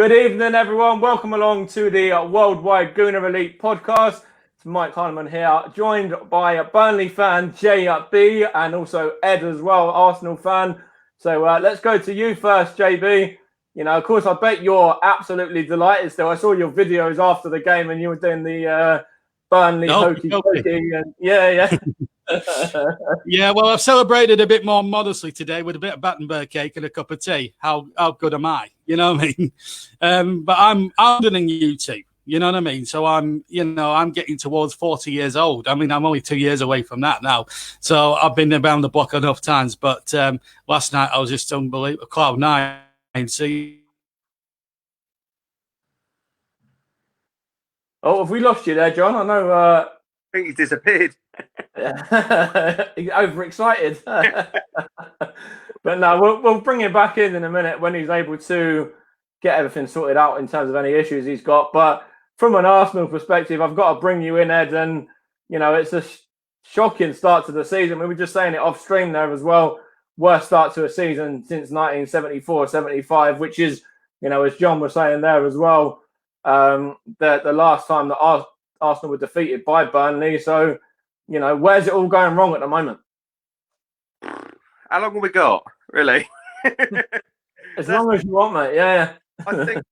Good evening, everyone. Welcome along to the Worldwide Gooner Elite podcast. It's Mike Heineman here, joined by a Burnley fan, JB, and also Ed as well, Arsenal fan. So let's go to you first, JB. You know, of course, I bet you're absolutely delighted still. I saw your videos after the game and you were doing the Burnley hokey pokey. And yeah. Yeah, well, I've celebrated a bit more modestly today with a bit of Battenberg cake and a cup of tea. How good am I? You know what I mean? But I'm older than you two. You know what I mean? So I'm getting towards 40 years old. I mean, I'm only 2 years away from that now. So I've been around the block enough times. But last night I was just unbelievable. Cloud nine. See. Oh, have we lost you there, John? I know. I think he's disappeared. He's overexcited. But no, we'll bring him back in a minute when he's able to get everything sorted out in terms of any issues he's got. But from an Arsenal perspective, I've got to bring you in, Ed. And, you know, it's a shocking start to the season. We were just saying it off stream there as well. Worst start to a season since 1974-75, which is, you know, as John was saying there as well, the last time that Arsenal were defeated by Burnley. So, you know, where's it all going wrong at the moment? How long have we got, really? As long as you want, mate. Yeah. I think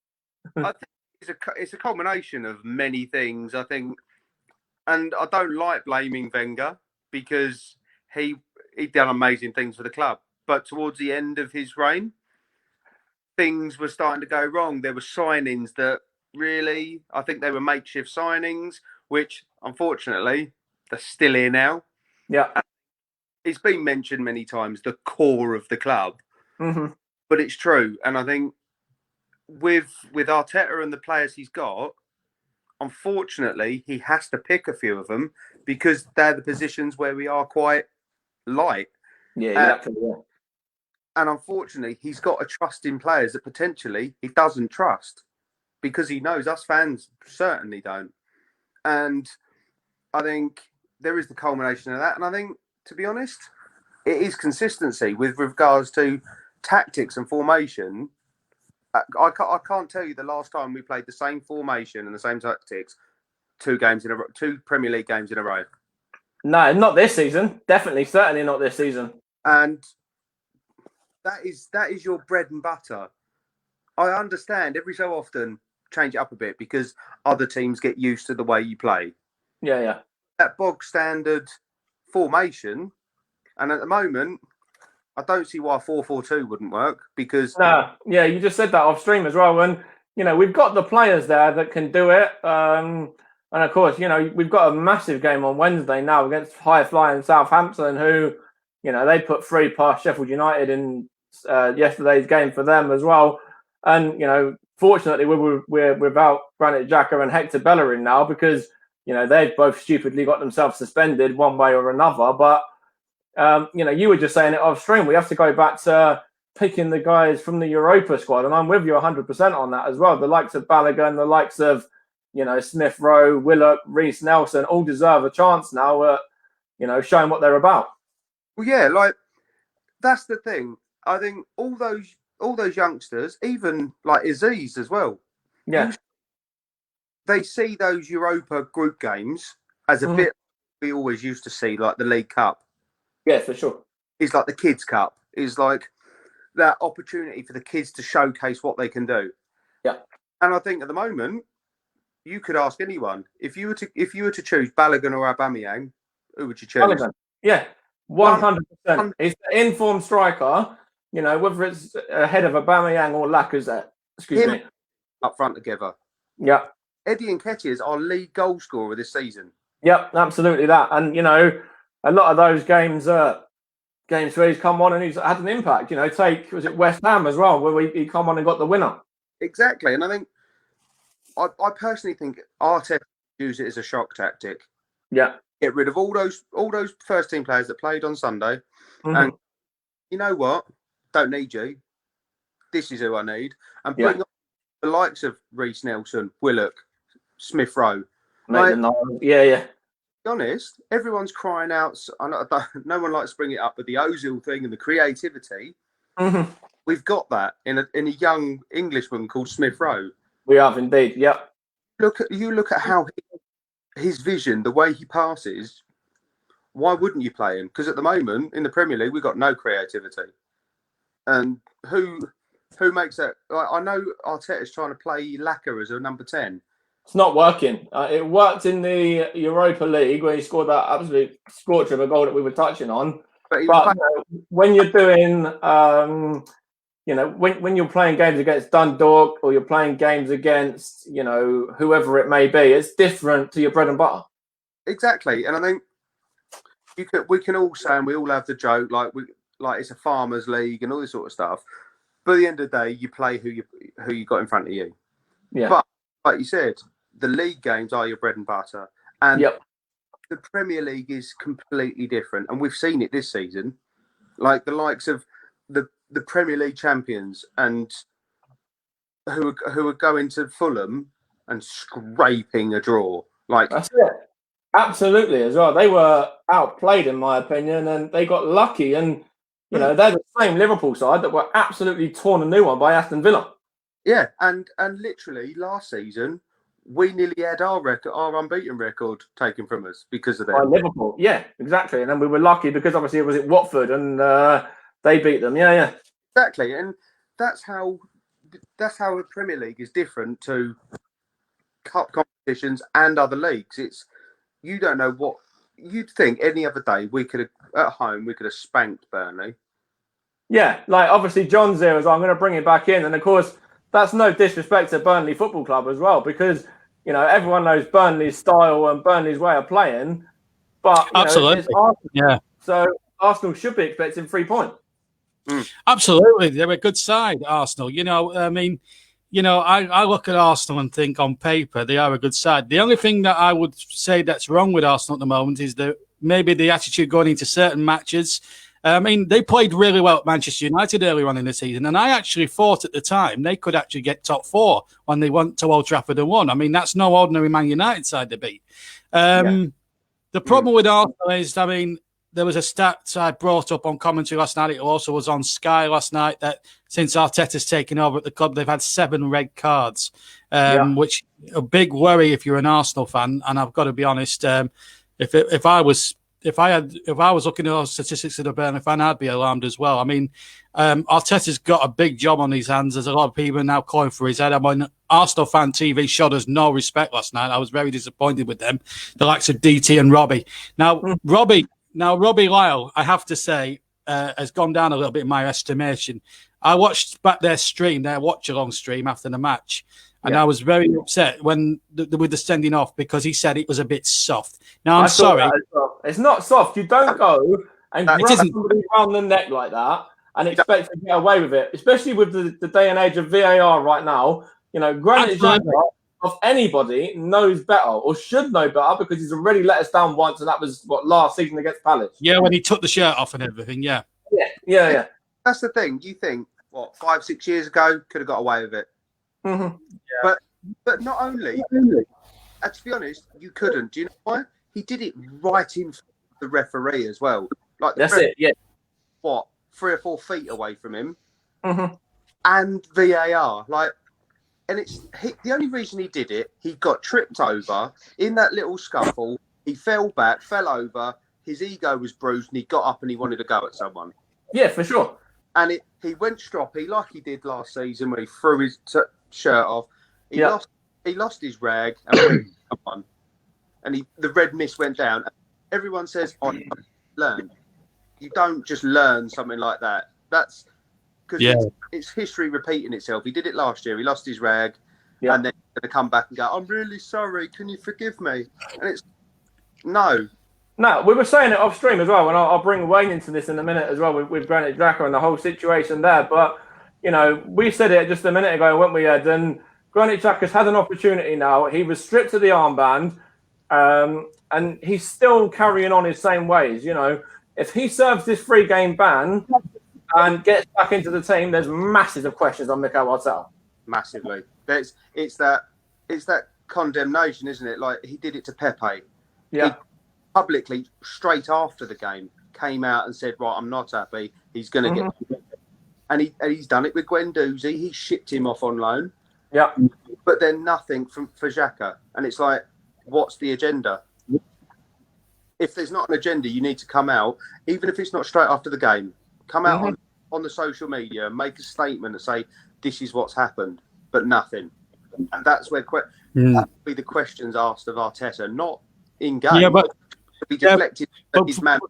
it's a culmination of many things. I think, and I don't like blaming Wenger because he'd done amazing things for the club, but towards the end of his reign, things were starting to go wrong. There were signings that really, I think they were makeshift signings, which unfortunately they're still here now. Yeah. And it's been mentioned many times, the core of the club, but it's true. And I think with Arteta and the players he's got, unfortunately, he has to pick a few of them because they're the positions where we are quite light. Yeah, exactly. And unfortunately, he's got to trust in players that potentially he doesn't trust because he knows us fans certainly don't. And I think there is the culmination of that. And I think, to be honest, it is consistency with regards to tactics and formation. I can't tell you the last time we played the same formation and the same tactics two Premier League games in a row. No, not this season. Certainly not this season. And that is your bread and butter. I understand every so often change it up a bit because other teams get used to the way you play. Yeah. That bog standard formation, and at the moment, I don't see why 4-4-2 wouldn't work because... No, yeah, you just said that off stream as well. And, you know, we've got the players there that can do it. And, of course, you know, we've got a massive game on Wednesday now against high-flying Southampton who, you know, they put 3 past Sheffield United in yesterday's game for them as well. And, you know, fortunately, we're without Granit Xhaka and Hector Bellerin now because, you know, they've both stupidly got themselves suspended one way or another. But, you know, you were just saying it off stream. We have to go back to picking the guys from the Europa squad. And I'm with you 100% on that as well. The likes of Balogun, the likes of, you know, Smith Rowe, Willock, Reece Nelson all deserve a chance now at, you know, showing what they're about. Well, yeah, like, that's the thing. I think all those youngsters, even like Aziz as well. Yeah. They see those Europa group games as a bit we always used to see, like the League Cup. Yeah, for sure. It's like the Kids Cup. It's like that opportunity for the kids to showcase what they can do. Yeah. And I think at the moment, you could ask anyone if you were to choose Balogun or Aubameyang, who would you choose? Balogun. Yeah, 100%. He's the informed striker. You know, whether it's ahead of Aubameyang or Lacazette. Excuse me. Up front together. Yeah. Eddie Nketiah is our lead goal scorer this season. Yep, absolutely that. And, you know, a lot of those games where he's come on and he's had an impact. You know, was it West Ham as well, where he come on and got the winner? Exactly. And I think, I personally think Arteta use it as a shock tactic. Yeah. Get rid of all those first team players that played on Sunday. And you know what? Don't need you. This is who I need. And bring on the likes of Reece Nelson, Willock, Smith Rowe. Yeah. To be honest, everyone's crying out. No one likes to bring it up, but the Ozil thing and the creativity. we've got that in a young Englishman called Smith Rowe. We have indeed. Yep. Look at how his vision, the way he passes. Why wouldn't you play him? Because at the moment in the Premier League, we've got no creativity. And who makes that? I know Arteta's trying to play Laka as a number 10. It's not working. It worked in the Europa League where he scored that absolute scorcher of a goal that we were touching on. But when you're doing, when you're playing games against Dundalk or you're playing games against, whoever it may be, it's different to your bread and butter. Exactly, and I think we can all say, and we all have the joke, like it's a farmers' league and all this sort of stuff. But at the end of the day, you play who you got in front of you. Yeah. But like you said, the league games are your bread and butter, and the Premier League is completely different. And we've seen it this season, like the likes of the Premier League champions and who are going to Fulham and scraping a draw. Like that's it. Absolutely, as well. They were outplayed, in my opinion, and they got lucky. And they're the same Liverpool side that were absolutely torn a new one by Aston Villa. Yeah, and literally last season we nearly had our unbeaten record taken from us because of them. By Liverpool, yeah, exactly. And then we were lucky because obviously it was at Watford and they beat them. Yeah, exactly. And that's how the Premier League is different to cup competitions and other leagues. It's you don't know what you'd think any other day we could have spanked Burnley. Yeah, like obviously John's there as well. I'm going to bring him back in, and of course that's no disrespect to Burnley Football Club as well, because everyone knows Burnley's style and Burnley's way of playing. But absolutely, it's Arsenal, yeah. So Arsenal should be expecting 3 points. Absolutely, they're a good side, Arsenal. I look at Arsenal and think on paper they are a good side. The only thing that I would say that's wrong with Arsenal at the moment is that maybe the attitude going into certain matches. They played really well at Manchester United earlier on in the season, and I actually thought at the time they could actually get top 4 when they went to Old Trafford and won. I mean, that's no ordinary Man United side to beat. The problem with Arsenal is, there was a stat I brought up on commentary last night. It also was on Sky last night that since Arteta's taken over at the club, they've had 7 red cards, which a big worry if you're an Arsenal fan. And I've got to be honest, if I was looking at those statistics of the Burnley fan, I'd be alarmed as well. I mean, Arteta's got a big job on his hands. There's a lot of people now calling for his head. Arsenal fan TV showed us no respect last night. I was very disappointed with them, the likes of DT and Robbie. Now, Robbie Lyle, I have to say, has gone down a little bit in my estimation. I watched back their watch-along stream after the match, and I was very upset with the sending off because he said it was a bit soft. Now, I'm sorry. It's not soft. You don't go and grab somebody around the neck like that and expect to get away with it, especially with the day and age of VAR right now. Granit Xhaka of anybody knows better or should know better because he's already let us down once, and that was last season against Palace. Yeah, when he took the shirt off and everything. Yeah. That's the thing. You think 5-6 years ago could have got away with it, but not only. To be honest, you couldn't. Do you know why? He did it right in front of the referee as well. Like that's it. Yeah. 3 or 4 feet away from him, and VAR and it's the only reason he did it. He got tripped over in that little scuffle. He fell back, fell over. His ego was bruised, and he got up and he wanted to go at someone. Yeah, for sure. And he went stroppy like he did last season when he threw his shirt off. He lost his rag and went someone, and the red mist went down. Everyone says, learn. You don't just learn something like that. That's because it's history repeating itself. He did it last year. He lost his rag, and then he's going to come back and go, I'm really sorry. Can you forgive me? And it's no. No, we were saying it off stream as well, and I'll bring Wayne into this in a minute as well with Granit Xhaka and the whole situation there. But, we said it just a minute ago, weren't we, Ed? And Granit Xhaka's had an opportunity now. He was stripped of the armband, and he's still carrying on his same ways. If he serves this 3-game ban and gets back into the team, there's massive questions on Mikel Arteta. Massively. It's that condemnation, isn't it? Like he did it to Pepe. Yeah. He publicly, straight after the game, came out and said, "Right, I'm not happy. He's going to get." and he's done it with Guendouzi. He shipped him off on loan. Yeah. But then nothing for Xhaka. And it's like, what's the agenda? If there's not an agenda, you need to come out, even if it's not straight after the game, come out on the social media and make a statement and say, this is what's happened, but nothing. And that's where that would be the questions asked of Arteta, not in game. Yeah, but be deflected his man.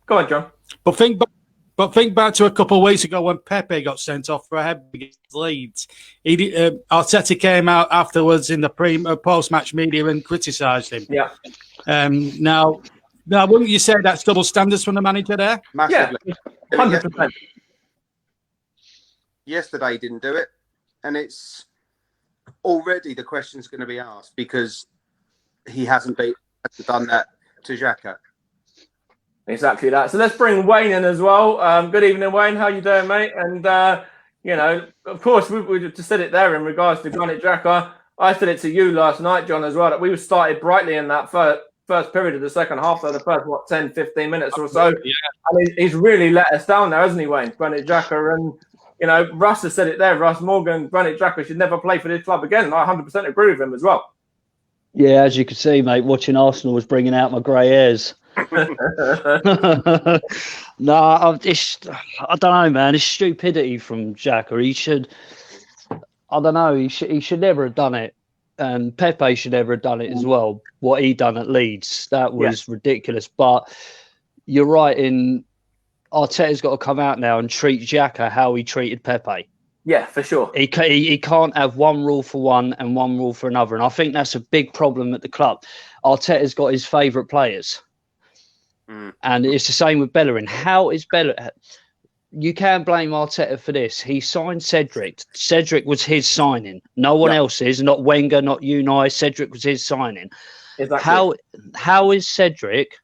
Go on, John. But think back to a couple of weeks ago when Pepe got sent off for a head against Leeds. Arteta came out afterwards in the post-match media and criticised him. Yeah. Now, wouldn't you say that's double standards from the manager there? Massively. Yeah, 100%. Yesterday he didn't do it, and it's already the question's going to be asked because he hasn't done that to Xhaka. Exactly that. So let's bring Wayne in as well. Good evening, Wayne. How you doing, mate? And, of course, we just said it there in regards to Granit Xhaka. I said it to you last night, John, as well, that we started brightly in that first period of the second half, so the first, 10, 15 minutes or so. Yeah. And he's really let us down there, hasn't he, Wayne? Granit Xhaka. And, Russ has said it there. Russ Morgan, Granit Xhaka should never play for this club again. And I 100% agree with him as well. Yeah, as you can see, mate, watching Arsenal was bringing out my grey hairs. I don't know, man. It's stupidity from Xhaka. He should never have done it. And Pepe should never have done it as well. What he done at Leeds, that was ridiculous. But you're right Arteta's got to come out now and treat Xhaka how he treated Pepe. Yeah, for sure. He can't have one rule for one and one rule for another. And I think that's a big problem at the club. Arteta's got his favourite players. And it's the same with Bellerin. How is Bellerin? You can't blame Arteta for this. He signed Cedric. Cedric was his signing. No one else's, not Wenger, not Unai. Cedric was his signing. Exactly. How is Cedric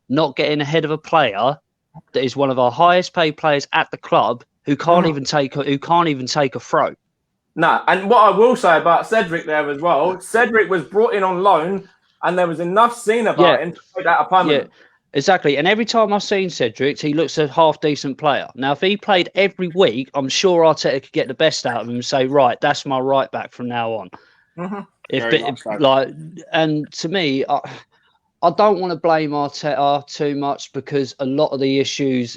not getting ahead of a player that is one of our highest paid players at the club who can't even take a throw? No, and what I will say about Cedric there as well, Cedric was brought in on loan and there was enough seen about him to make that a permanent. Yeah. Exactly. And every time I've seen Cedric, he looks a half-decent player. Now, if he played every week, I'm sure Arteta could get the best out of him and say, right, that's my right back from now on. And to me, I don't want to blame Arteta too much because a lot of the issues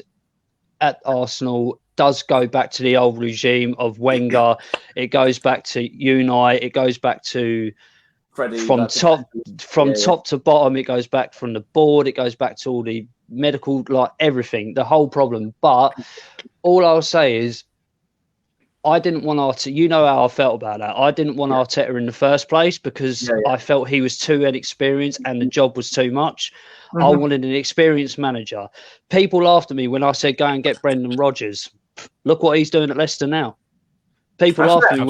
at Arsenal does go back to the old regime of Wenger. It goes back to Unai. It goes back to top to bottom. It goes back from the board. It goes back to all the medical, everything, the whole problem. But all I'll say is I didn't want Arteta. You know how I felt about that. I didn't want Arteta in the first place because I felt he was too inexperienced and the job was too much. I wanted an experienced manager. People laughed at me when I said go and get Brendan Rodgers. Look what he's doing at Leicester now. People laughed at me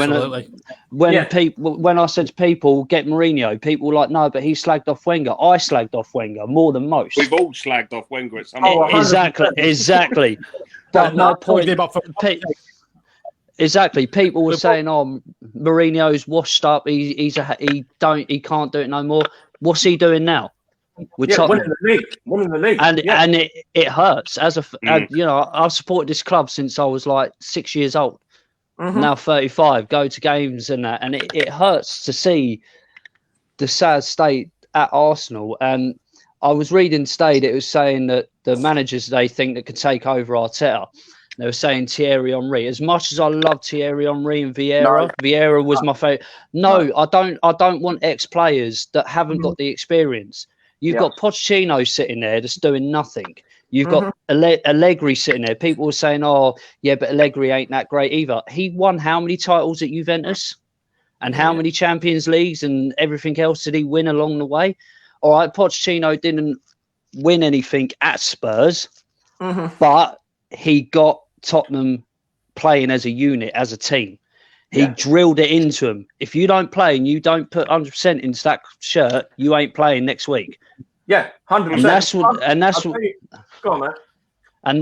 when I said to people, get Mourinho. People were like, no, but he slagged off Wenger. I slagged off Wenger more than most. We've all slagged off Wenger at some point. Exactly. But my point, exactly. People were saying, "Oh, Mourinho's washed up. He can't do it no more." What's he doing now? Winning the league, and it hurts. I've supported this club since I was 6 years old. Now 35, go to games and that, and it hurts to see the sad state at Arsenal. And I was reading today that it was saying that the managers they think that could take over Arteta. They were saying Thierry Henry. As much as I love Thierry Henry and Vieira, Vieira was my favourite. No, I don't want ex-players that haven't got the experience. You've got Pochettino sitting there that's doing nothing. You've got Allegri sitting there. People were saying, oh, yeah, but Allegri ain't that great either. He won how many titles at Juventus? And how many Champions Leagues and everything else did he win along the way? All right, Pochettino didn't win anything at Spurs, but he got Tottenham playing as a unit, as a team. He drilled it into them. If you don't play and you don't put 100% into that shirt, you ain't playing next week. Yeah, 100%. And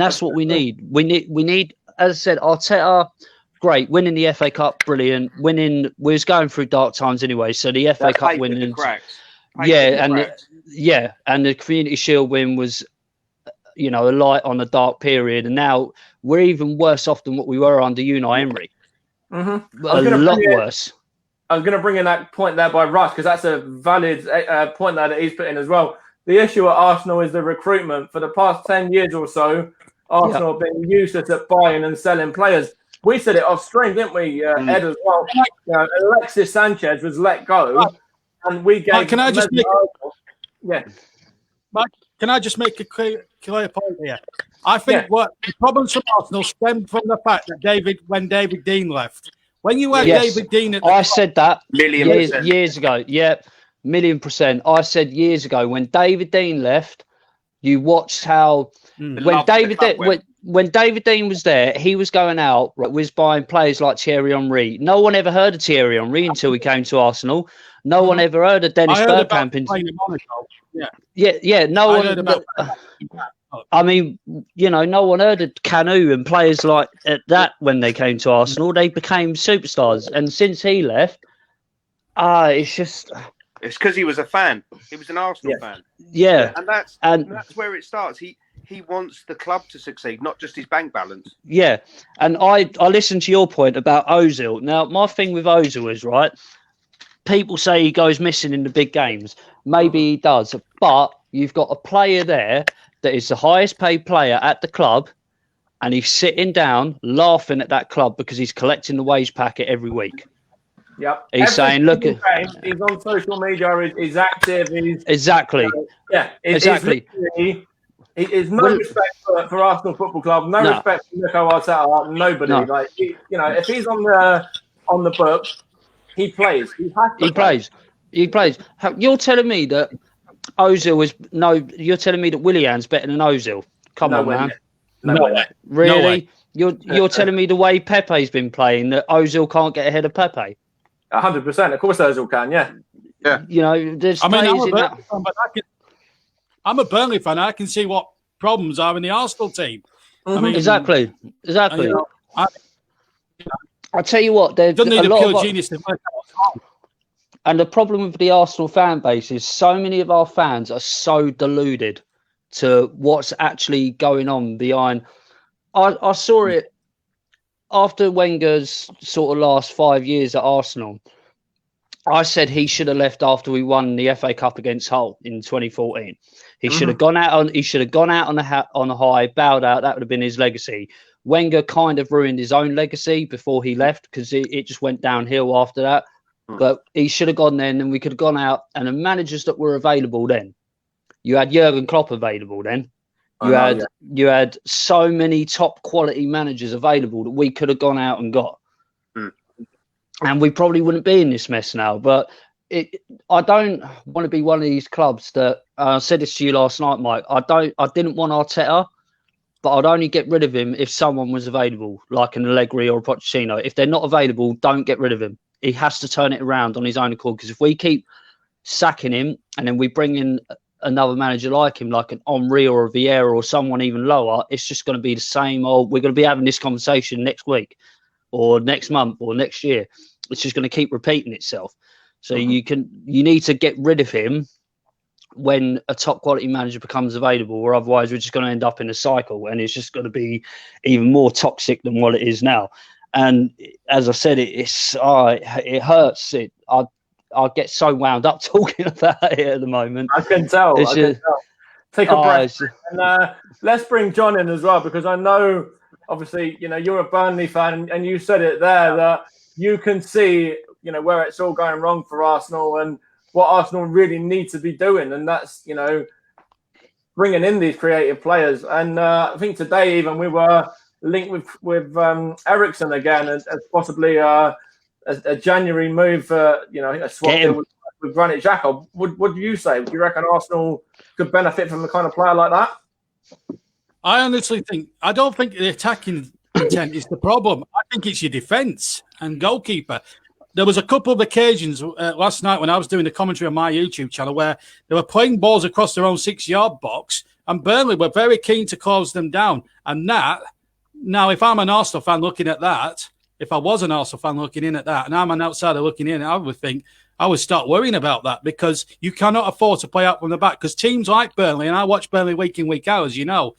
that's what we need. We need, as I said, Arteta, great, winning the FA Cup, brilliant. We was going through dark times anyway, so the FA Cup winning, and the Community Shield win was a light on a dark period, and now we're even worse off than what we were under Unai Emery. Mm-hmm. A lot worse. I was going to bring in that point there by Russ, because that's a valid point there that he's put in as well. The issue at Arsenal is the recruitment. For the past 10 years or so, Arsenal have been useless at buying and selling players. We said it off stream, didn't we, Ed, as well? Alexis Sanchez was let go, and we gave... Mike, can I just make... Yeah. Mike, can I just make a clear point here? I think what the problems from Arsenal stemmed from the fact that when David Dean left. When you had David Dean at the I said that years ago. Yeah, 1,000,000%. I said years ago when David Dean left, you watched how when David Dean was there, he was going out, was buying players like Thierry Henry. No one ever heard of Thierry Henry until he came to Arsenal. No one ever heard of Dennis Bergkamp. No one. I mean, no one heard of Canu and players like that when they came to Arsenal. They became superstars, and since he left, it's just. It's because he was a fan. He was an Arsenal fan. Yeah, and that's where it starts. He wants the club to succeed, not just his bank balance. Yeah, and I listened to your point about Ozil. Now, my thing with Ozil is, right, people say he goes missing in the big games. Maybe he does, but you've got a player there that is the highest paid player at the club, and he's sitting down laughing at that club because he's collecting the wage packet every week. Yep. He's saying, look, he's on social media, he's active. Exactly. Exactly. It's no respect for Arsenal Football Club, no respect for Nico Arteta, nobody. No. Like, if he's on the book, he plays. He plays. You're telling me that Ozil is you're telling me that Willian's better than Ozil? Come on, man. No way. Really? No way. You're telling me the way Pepe's been playing that Ozil can't get ahead of Pepe? 100%. Of course Ozil can, yeah. There's I'm a Burnley fan. I can see what problems are in the Arsenal team. Mm-hmm. I mean, exactly. I tell you what, there's don't need a pure genius to work out. And the problem with the Arsenal fan base is so many of our fans are so deluded to what's actually going on behind. I saw it after Wenger's sort of last 5 years at Arsenal. I said he should have left after we won the FA Cup against Hull in 2014. He should have gone out on. He should have gone out on a high, bowed out. That would have been his legacy. Wenger kind of ruined his own legacy before he left because it just went downhill after that. But he should have gone then, and we could have gone out. And the managers that were available then, you had Jurgen Klopp available then. You had so many top quality managers available that we could have gone out and got. And we probably wouldn't be in this mess now. But I don't want to be one of these clubs that I said this to you last night, Mike. I didn't want Arteta, but I'd only get rid of him if someone was available, like an Allegri or a Pochettino. If they're not available, don't get rid of him. He has to turn it around on his own accord. Because if we keep sacking him and then we bring in another manager like him, like an Henry or a Vieira or someone even lower, it's just going to be the same old. We're going to be having this conversation next week or next month or next year. It's just going to keep repeating itself. So you need to get rid of him when a top quality manager becomes available, or otherwise we're just going to end up in a cycle and it's just going to be even more toxic than what it is now. And as I said, it hurts. I get so wound up talking about it at the moment. I can tell. Take a breath. And let's bring John in as well, because I know, obviously, you're a Burnley fan, and you said it there that you can see, where it's all going wrong for Arsenal and what Arsenal really need to be doing, and that's, bringing in these creative players. And I think today even we were linked with Eriksen again as possibly a January move for a swap deal with Granit Xhaka. What do you say? Do you reckon Arsenal could benefit from a kind of player like that? I honestly don't think the attacking intent is the problem. I think it's your defence and goalkeeper. There was a couple of occasions last night when I was doing the commentary on my YouTube channel where they were playing balls across their own 6-yard box, and Burnley were very keen to close them down. And that, now, if I'm an Arsenal fan looking at that, if I was an Arsenal fan looking in at that, and I'm an outsider looking in, I would start worrying about that, because you cannot afford to play out from the back, because teams like Burnley, and I watch Burnley week in, week out, as you know,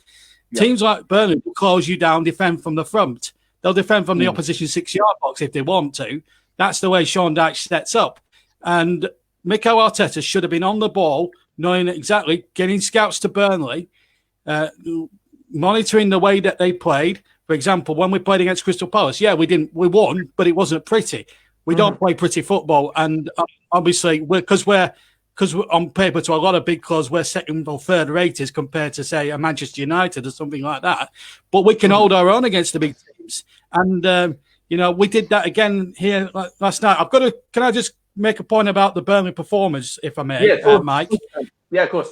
teams like Burnley will close you down, defend from the front. They'll defend from the opposition 6-yard box if they want to. That's the way Sean Dyche sets up. And Mikel Arteta should have been on the ball, knowing exactly, getting scouts to Burnley, monitoring the way that they played. For example, when we played against Crystal Palace, we won, but it wasn't pretty. We don't play pretty football, and obviously, because we're on paper to a lot of big clubs, we're second or third rated compared to, say, a Manchester United or something like that. But we can hold our own against the big teams, and we did that again here last night. Can I just make a point about the Burnley performance, if I may, Mike? Yeah, of course.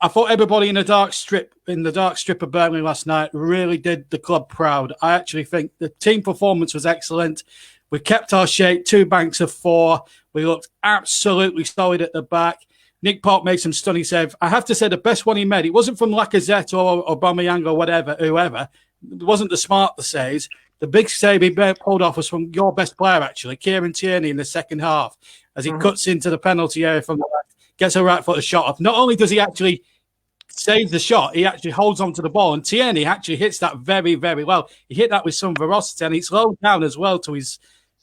I thought everybody in the dark strip of Burnley last night really did the club proud. I actually think the team performance was excellent. We kept our shape, 2 banks of 4. We looked absolutely solid at the back. Nick Pope made some stunning saves. I have to say the best one he made, it wasn't from Lacazette or Aubameyang or whoever. It wasn't the smart saves. The big save he pulled off was from your best player, actually, Kieran Tierney, in the second half, as he cuts into the penalty area from the left, gets a right-footed shot off. Not only does he actually save the shot, he actually holds onto the ball, and Tierney actually hits that very, very well. He hit that with some velocity, and it's low down as well to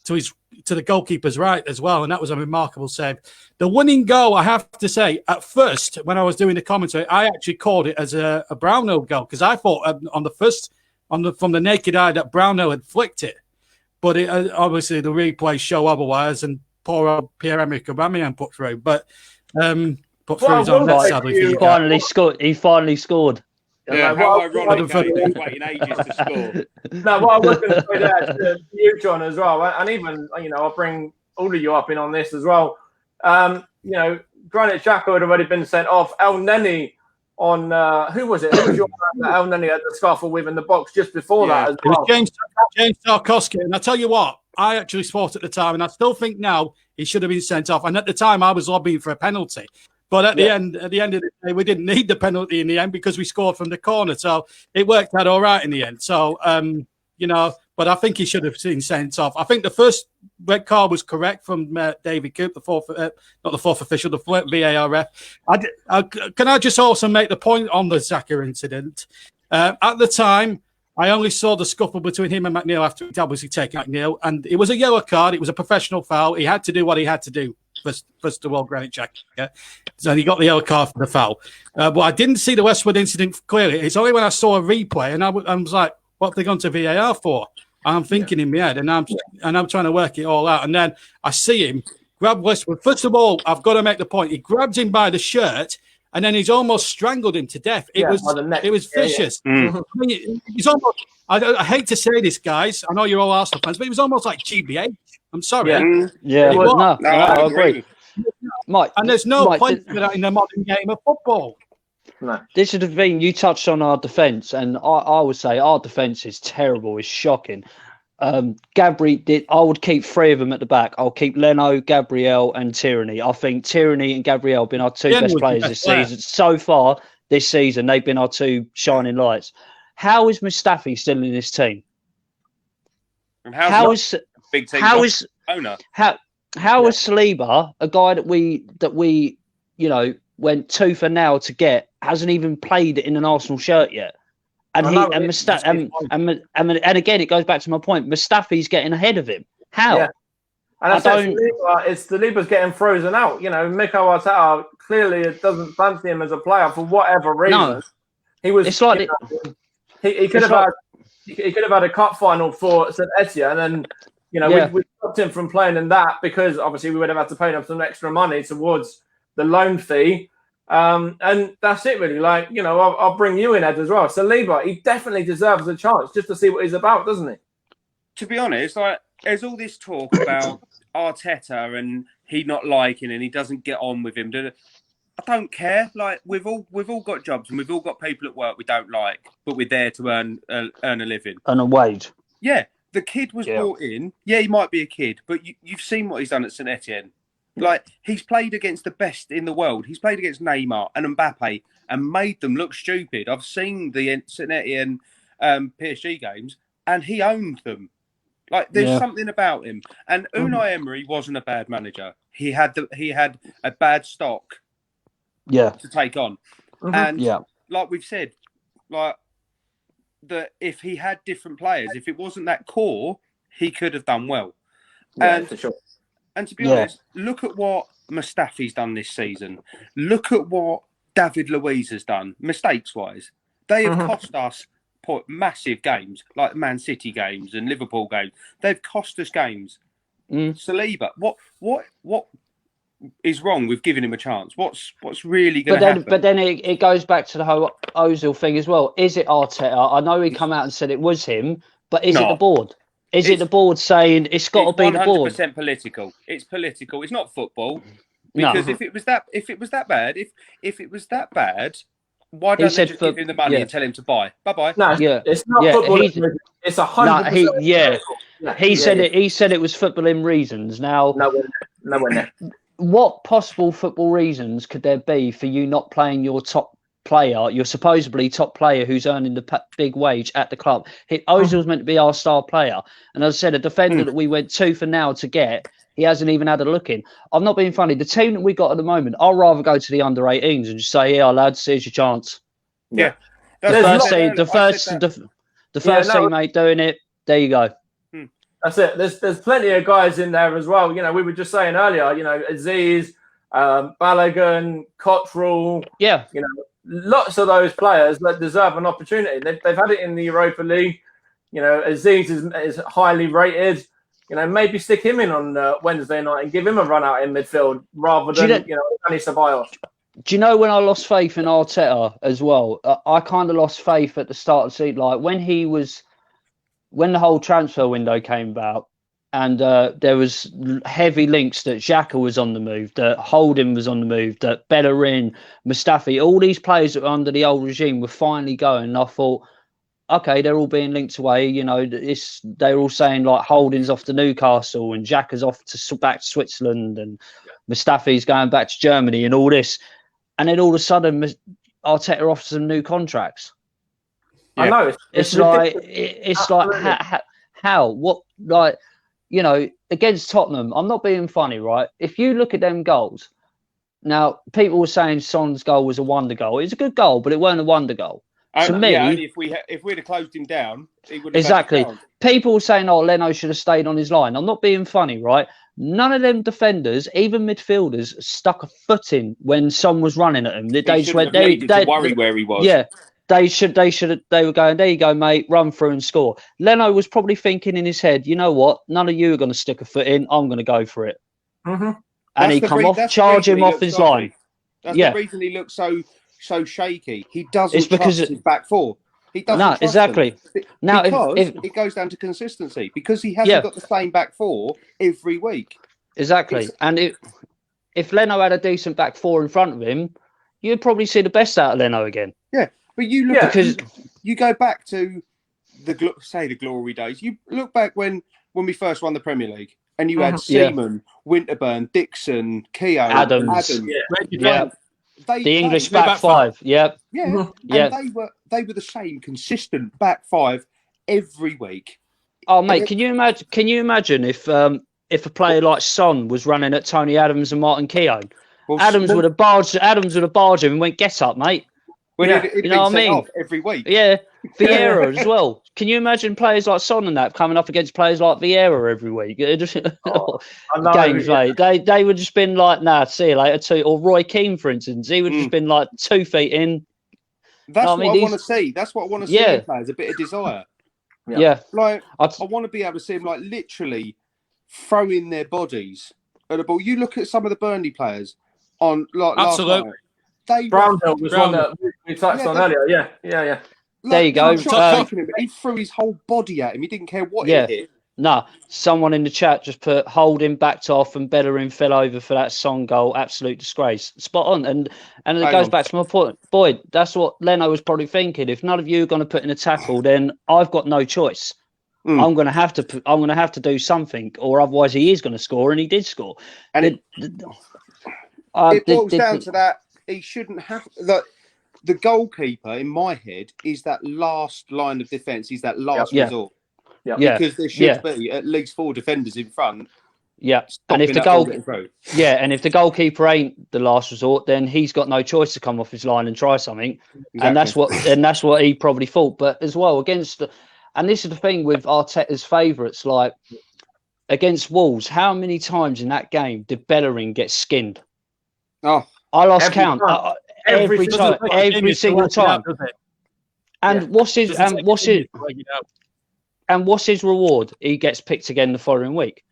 the goalkeeper's right as well, and that was a remarkable save. The winning goal, I have to say, at first when I was doing the commentary, I actually called it as a Brownhill goal, because I thought from the naked eye that Brownhill had flicked it, but obviously the replays show otherwise, and poor old Pierre-Emerick Aubameyang put through, but put through his own net, sadly. He finally scored. Yeah, how ironic that he's been waiting ages to score. No, what I was going to say there to you, John, as well, and even, I'll bring all of you up in on this as well. Granit Xhaka had already been sent off. El Neni on, who was it? Who was your man that El Neni had the scuffle with in the box just before that as well? It was James Tarkowski, and I tell you what, I actually thought at the time, and I still think now, he should have been sent off. And at the time, I was lobbying for a penalty. But at the end of the day, we didn't need the penalty in the end because we scored from the corner. So it worked out all right in the end. So, but I think he should have been sent off. I think the first red card was correct from David Coop, not the fourth official, the VAR ref. Can I just also make the point on the Xhaka incident? At the time, I only saw the scuffle between him and McNeil after he'd obviously taken McNeil. And it was a yellow card. It was a professional foul. He had to do what he had to do. First of all, Granit Xhaka. So he got the yellow card for the foul. But I didn't see the Westwood incident clearly. It's only when I saw a replay and I was like, what have they gone to VAR for? I'm thinking in my head and I'm trying to work it all out. And then I see him grab Westwood. First of all, I've got to make the point. He grabs him by the shirt and then he's almost strangled him to death. It was vicious. Yeah. I mean, it's almost, I hate to say this, guys. I know you're all Arsenal fans, but it was almost like GBH. I'm sorry. I agree. Mike, and there's no place for that in the modern game of football. No. This is the thing. You touched on our defence, and I would say our defence is terrible. It's shocking. Gabri I would keep 3 of them at the back. I'll keep Leno, Gabriel, and Tierney. I think Tierney and Gabriel have been our 2 best players this season. So far this season, they've been our 2 shining lights. How is Mustafi still in this team? And how is owner? How is Saliba, a guy that we went tooth and nail to get, hasn't even played in an Arsenal shirt yet? And again, it goes back to my point. Mustafi's getting ahead of him. How? Yeah. And Saliba's getting frozen out. Mikel Arteta clearly doesn't fancy him as a player for whatever reason. No. He was. It's like he could have had a cup final for St Etienne, and then we stopped him from playing in that because obviously we would have had to pay him some extra money towards the loan fee. And that's it really. I'll bring you in, Ed, as well. Saliba, he definitely deserves a chance just to see what he's about, doesn't he? To be honest, there's all this talk about Arteta and he not liking and he doesn't get on with him. I don't care. We've all got jobs and we've all got people at work we don't like, but we're there to earn a living. And a wage. Yeah. The kid was brought in. Yeah, he might be a kid, but you've seen what he's done at St Etienne. He's played against the best in the world. He's played against Neymar and Mbappe and made them look stupid. I've seen the St Etienne PSG games and he owned them. Like there's something about him. And Unai Emery wasn't a bad manager. He had a bad stock to take on. And like we've said, like that if he had different players, if it wasn't that core, he could have done well. Yeah, for sure. And to be honest, look at what Mustafi's done this season. Look at what David Luiz has done, mistakes-wise. They have cost us massive games, like Man City games and Liverpool games. They've cost us games. Saliba, what is wrong with giving him a chance? What's really going to happen? But then it goes back to the whole Ozil thing as well. Is it Arteta? I know he come out and said it was him, but is it the board? Is it the board saying it's got to be the board? 100% political. It's political. It's not football. Because if it was that bad, why don't they just give him the money and tell him to buy? Bye-bye. No, it's not football. It's 100%. He said it. He said it was footballing reasons. Now, nowhere near. What possible football reasons could there be for you not playing your top player, your supposedly top player who's earning the big wage at the club? Ozil's meant to be our star player. And as I said, a defender that we went tooth and nail to get, he hasn't even had a look in. I'm not being funny. The team that we got at the moment, I'd rather go to the under-18s and just say, "Yeah, lads, here's your chance." Yeah. The first teammate doing it, there you go. That's it. There's plenty of guys in there as well. You know, we were just saying earlier, you know, Aziz, Balogun, Cottrell. Yeah. You know, lots of those players that deserve an opportunity. They've had it in the Europa League. You know, Aziz is highly rated. You know, maybe stick him in on Wednesday night and give him a run out in midfield rather than, Danny Ceballos. Do you know when I lost faith in Arteta as well? I kind of lost faith at the start of the season. Like when the whole transfer window came about and there was heavy links that Xhaka was on the move, that Holding was on the move, that Bellerin, Mustafi, all these players that were under the old regime were finally going. And I thought, okay, they're all being linked away. You know, they're all saying like Holding's off to Newcastle and Xhaka's off to back to Switzerland and Mustafi's going back to Germany and all this. And then all of a sudden, Arteta offers them new contracts. Yeah. I know. It's like how what like, you know, against Tottenham. I'm not being funny, right? If you look at them goals, now people were saying Son's goal was a wonder goal. It was a good goal, but it weren't a wonder goal. To me, only if we'd have closed him down, he would have exactly. People were saying, "Oh, Leno should have stayed on his line." I'm not being funny, right? None of them defenders, even midfielders, stuck a foot in when Son was running at them. They just went, they worry where he was. Yeah, they were going, there you go, mate, run through and score. Leno was probably thinking in his head, you know what? None of you are going to stick a foot in. I'm going to go for it. Mm-hmm. And he come off, charge him off his line. That's the reason he looks so shaky. He doesn't trust his back four. He doesn't trust exactly. Them. Now, because it goes down to consistency. Because he hasn't got the same back four every week. Exactly. And if Leno had a decent back four in front of him, you'd probably see the best out of Leno again. Yeah, but you look because you go back to the glory days. You look back when we first won the Premier League, and you had Seaman, Winterburn, Dixon, Keogh, Adams. The English back five. Yeah. And they were the same consistent back five every week. Oh mate, can you imagine if a player like Son was running at Tony Adams and Martin Keown? Adams would have barged him and went, "Get up, mate." You know what I mean? Every week. Yeah. Vieira as well. Can you imagine players like Son and that coming up against players like Vieira every week? Games, mate. They would just been like, nah, see you later. Or Roy Keane, for instance. He would just been like 2 feet in. That's what I want to see. That's what I want to see in players, a bit of desire. Yeah. Like, I want to be able to see them like literally throwing their bodies at the ball. You look at some of the Burnley players on like last night. Brownhill was one that we touched on earlier. Yeah. There you go. He threw his whole body at him. He didn't care what he hit. No, someone in the chat just put Holding backed off and Bellerin fell over for that Son goal. Absolute disgrace. Spot on. And it goes back to my point. Boyd, that's what Leno was probably thinking. If none of you are going to put in a tackle, then I've got no choice. I'm going to have to do something, or otherwise he is going to score, and he did score. And it boils down to that. He shouldn't have the goalkeeper in my head is that last line of defence. He's that last resort. Yeah. Because there should be at least 4 defenders in front. Yeah, and if the goalkeeper ain't the last resort, then he's got no choice to come off his line and try something, and that's what he probably thought. But as well and this is the thing with Arteta's favourites, like against Wolves, how many times in that game did Bellerin get skinned? Oh, I lost count every time, every single time. And what's his reward? He gets picked again the following week.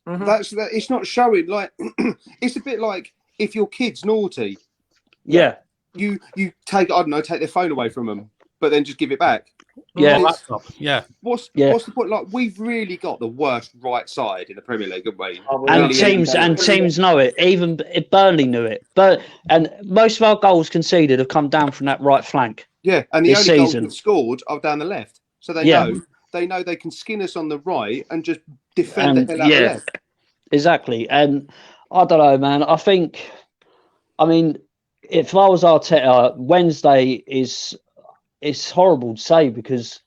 Mm-hmm. It's not showing. Like it's a bit like if your kid's naughty, you take their phone away from them, but then just give it back. What's the point? Like we've really got the worst right side in the Premier League, haven't we? And teams know it. Even Burnley knew it. And most of our goals conceded have come down from that right flank. Yeah, and the only goals we've scored are down the left, so they know they can skin us on the right and just defend the hell out of the left. Exactly. And I don't know, man. I mean, if I was Arteta, Wednesday it's horrible to say because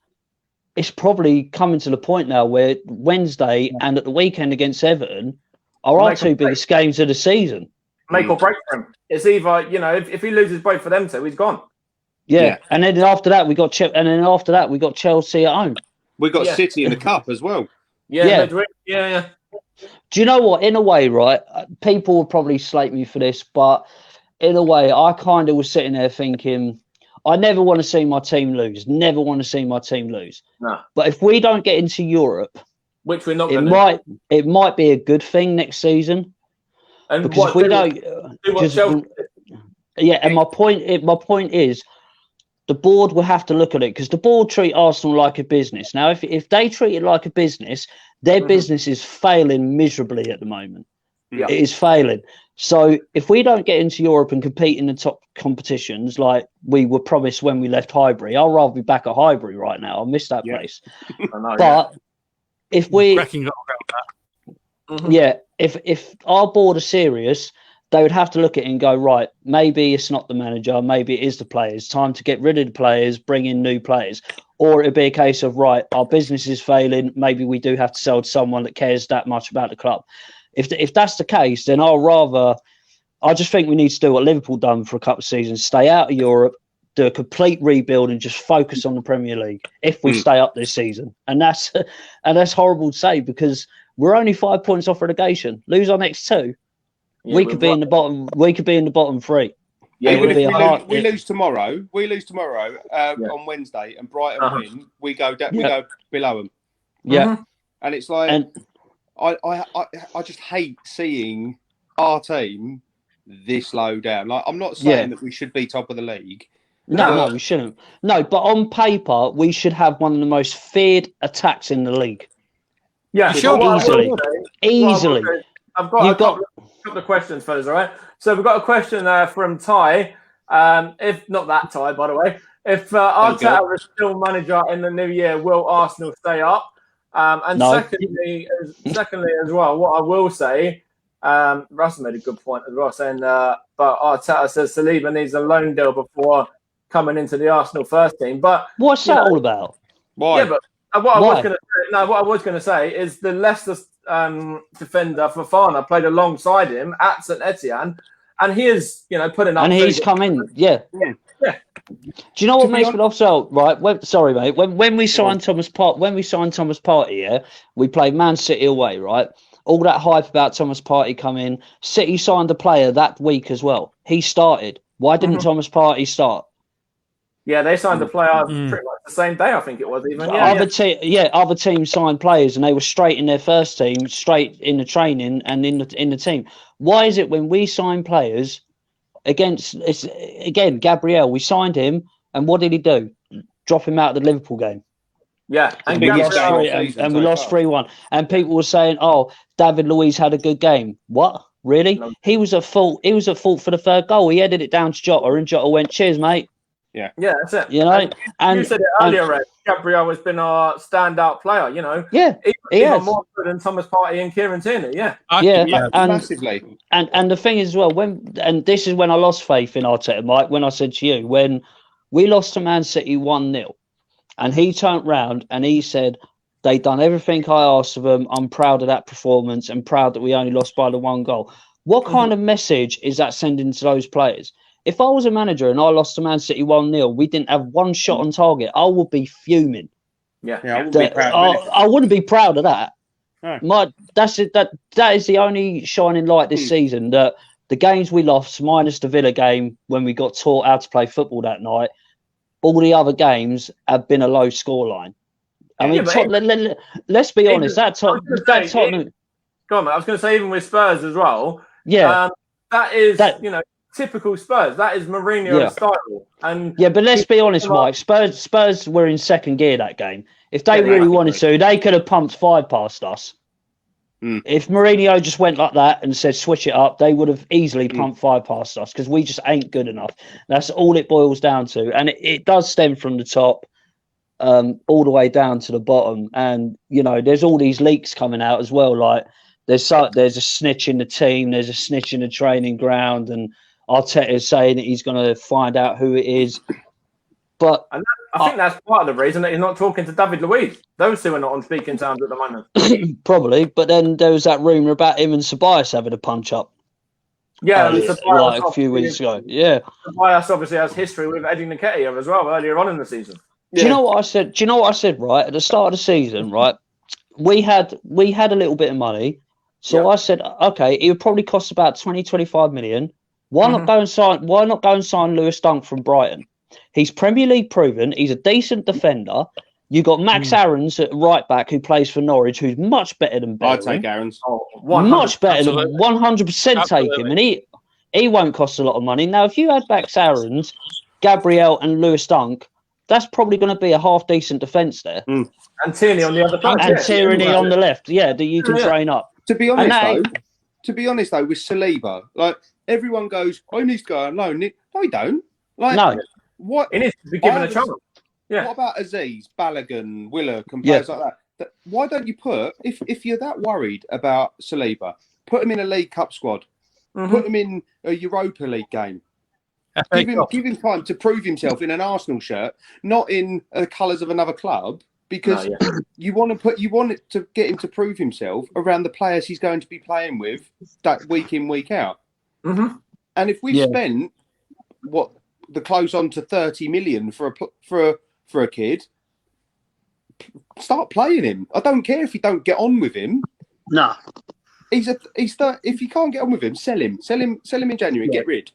it's probably coming to the point now where Wednesday and at the weekend against Everton are our 2 biggest games of the season. Make or break for him. It's either, if he loses both for them 2, he's gone. Yeah. And then after that we got Chelsea at home. We got City in the cup as well. Yeah. Madrid. Yeah. Do you know what? In a way, right? People will probably slate me for this, but in a way, I kind of was sitting there thinking, I never want to see my team lose. Never want to see my team lose. No. But if we don't get into Europe, which we're not, it might be a good thing next season. And because if we don't, and my point is, the board will have to look at it because the board treat Arsenal like a business. Now, if they treat it like a business, their business is failing miserably at the moment. Yeah. It is failing. So if we don't get into Europe and compete in the top competitions like we were promised when we left Highbury, I'll rather be back at Highbury right now. I miss that place. But if we, if our board are serious, they would have to look at it and go, right, maybe it's not the manager, maybe it is the players. Time to get rid of the players, bring in new players. Or it'd be a case of, right, our business is failing, maybe we do have to sell to someone that cares that much about the club. If that's the case, then I just think we need to do what Liverpool done for a couple of seasons, stay out of Europe, do a complete rebuild and just focus on the Premier League if we stay up this season. And that's horrible to say because we're only 5 points off relegation. Lose our next 2. Yeah, we could be in the bottom. We could be in the bottom 3. Yeah, we lose tomorrow. We lose tomorrow on Wednesday, and Brighton win. We go we go below them. Yeah, and it's like I just hate seeing our team this low down. Like I'm not saying that we should be top of the league. No, we shouldn't. No, but on paper, we should have one of the most feared attacks in the league. Yeah, easily. I've got a couple of questions, fellas. All right. So we've got a question from Ty. If not that Ty, by the way, if Arteta is still manager in the new year, will Arsenal stay up? And no. secondly, as well, what I will say, Russ made a good point as well, saying, but Arteta says Saliba needs a loan deal before coming into the Arsenal first team. But what's that all about? Why? Yeah, but what I was going to say is the Leicester defender Fofana played alongside him at St Etienne, and he is, putting up. And he's come in, yeah. Do you know what makes me laugh out? Right, sorry, mate. When we signed Thomas Partey, we played Man City away, right? All that hype about Thomas Partey coming. City signed a player that week as well. He started. Why didn't Thomas Partey start? Yeah, they signed the player pretty much the same day, I think it was even. Other teams signed players and they were straight in their first team, straight in the training and in the team. Why is it when we sign players Gabriel, we signed him and what did he do? Drop him out of the Liverpool game. Yeah, and we lost 3-1. And people were saying, "Oh, David Luiz had a good game." What? Really? No. He was at fault. He was at fault for the third goal. He headed it down to Jota, and Jota went, "Cheers, mate." Yeah, that's it. And you said it earlier, Red. Gabriel has been our standout player. Yeah, even more good than Thomas Partey and Kieran Tierney. Yeah, massively. And the thing is, as well, and this is when I lost faith in Arteta, Mike. When I said to you, when we lost to Man City 1-0, and he turned round and he said, They done everything I asked of them. I'm proud of that performance and proud that we only lost by the 1 goal. What kind of message is that sending to those players? If I was a manager and I lost to Man City 1-0, we didn't have one shot on target, I would be fuming. Yeah, I wouldn't be proud of it. I wouldn't be proud of that. No. That's it. That is the only shining light this season. That the games we lost, minus the Villa game when we got taught how to play football that night, all the other games have been a low scoreline. I mean, let's be honest. That Tottenham. Go on, mate. I was going to say, even with Spurs as well. Yeah, that is typical Spurs. That is Mourinho's style. And but let's be honest, Mike. Spurs were in second gear that game. If they really wanted to, they could have pumped 5 past us. If Mourinho just went like that and said switch it up, they would have easily pumped 5 past us because we just ain't good enough. That's all it boils down to, and it does stem from the top. All the way down to the bottom, and there's all these leaks coming out as well. Like there's a snitch in the team, there's a snitch in the training ground, and Arteta is saying that he's going to find out who it is. But I think that's part of the reason that he's not talking to David Luiz. Those two are not on speaking terms at the moment. Probably, but then there was that rumor about him and Ceballos having a punch up. Yeah, like a few weeks ago. Yeah, Ceballos obviously has history with Eddie Nketiah as well earlier on in the season. Do you know what I said? Do you know what I said? Right at the start of the season, right? We had a little bit of money, so I said, okay, it would probably cost about 20-25 million. Why not go and sign Lewis Dunk from Brighton? He's Premier League proven. He's a decent defender. You got Max Aarons at right back who plays for Norwich, who's much better than Bellerin. I'd take Aarons. Much better than 100% take him, and he won't cost a lot of money. Now, if you had Max Aarons, Gabriel, and Lewis Dunk, that's probably going to be a half decent defence there. And Tierney on the other side. And Tierney on the left, that you can train up. To be honest, though, with Saliba, like everyone goes, "Oh, he needs to go on loan." No, he don't. Like, no, what? He needs to be given a chance. Yeah. What about Aziz, Balogun, Willock, and players like that? Why don't you put, if you're that worried about Saliba, put him in a League Cup squad, put him in a Europa League game. Give him time to prove himself in an Arsenal shirt, not in the colours of another club, because you want it to get him to prove himself around the players he's going to be playing with that week in, week out. And if we've spent the close on to 30 million for a kid, start playing him. I don't care if you don't get on with him. No, if you can't get on with him, sell him in January and get rid.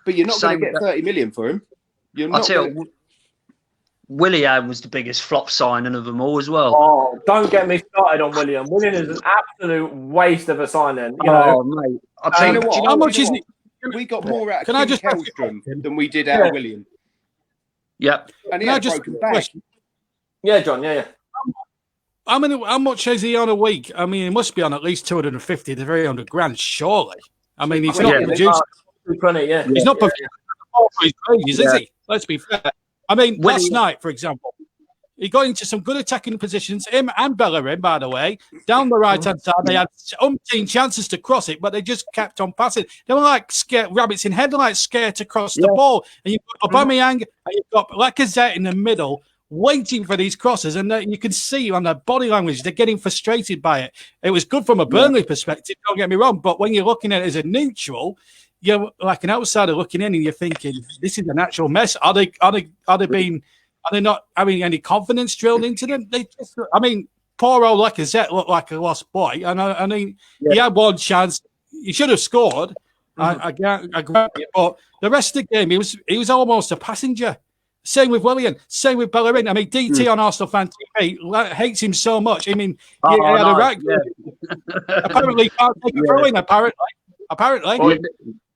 But you're not going to get 30 million for him. I'll tell you, Willian was the biggest flop signing of them all as well. Oh, don't get me started on Willian. Willian is an absolute waste of a signing. Mate. I'll tell you how much is it? We got more out of Hellstrom than we did out of Willian. Yep. And he had a broken back. Yeah, John, yeah. How much is he on a week? I mean, he must be on at least 250 to 300 grand, surely. I mean, he's not producing. He's not producing for his wages, is he? Let's be fair. I mean, last night, for example, he got into some good attacking positions, him and Bellerin, by the way, down the right-hand side. They had umpteen chances to cross it, but they just kept on passing. They were like scared, rabbits in headlights, scared to cross the ball. And you've got Aubameyang, and you've got Lacazette in the middle, waiting for these crosses, and you can see on their body language they're getting frustrated by it. It was good from a Burnley perspective, don't get me wrong, but when you're looking at it as a neutral, you're like an outsider looking in and you're thinking, this is an actual mess. Are they not having any confidence drilled into them? Poor old Lacazette looked like a lost boy. I mean, he had one chance. He should have scored. I grant it, but the rest of the game, he was almost a passenger. Same with Willian. Same with Bellerin. I mean, DT on Arsenal Fan TV hates him so much. I mean, he had a right. Apparently, he can't take a throw in. Apparently.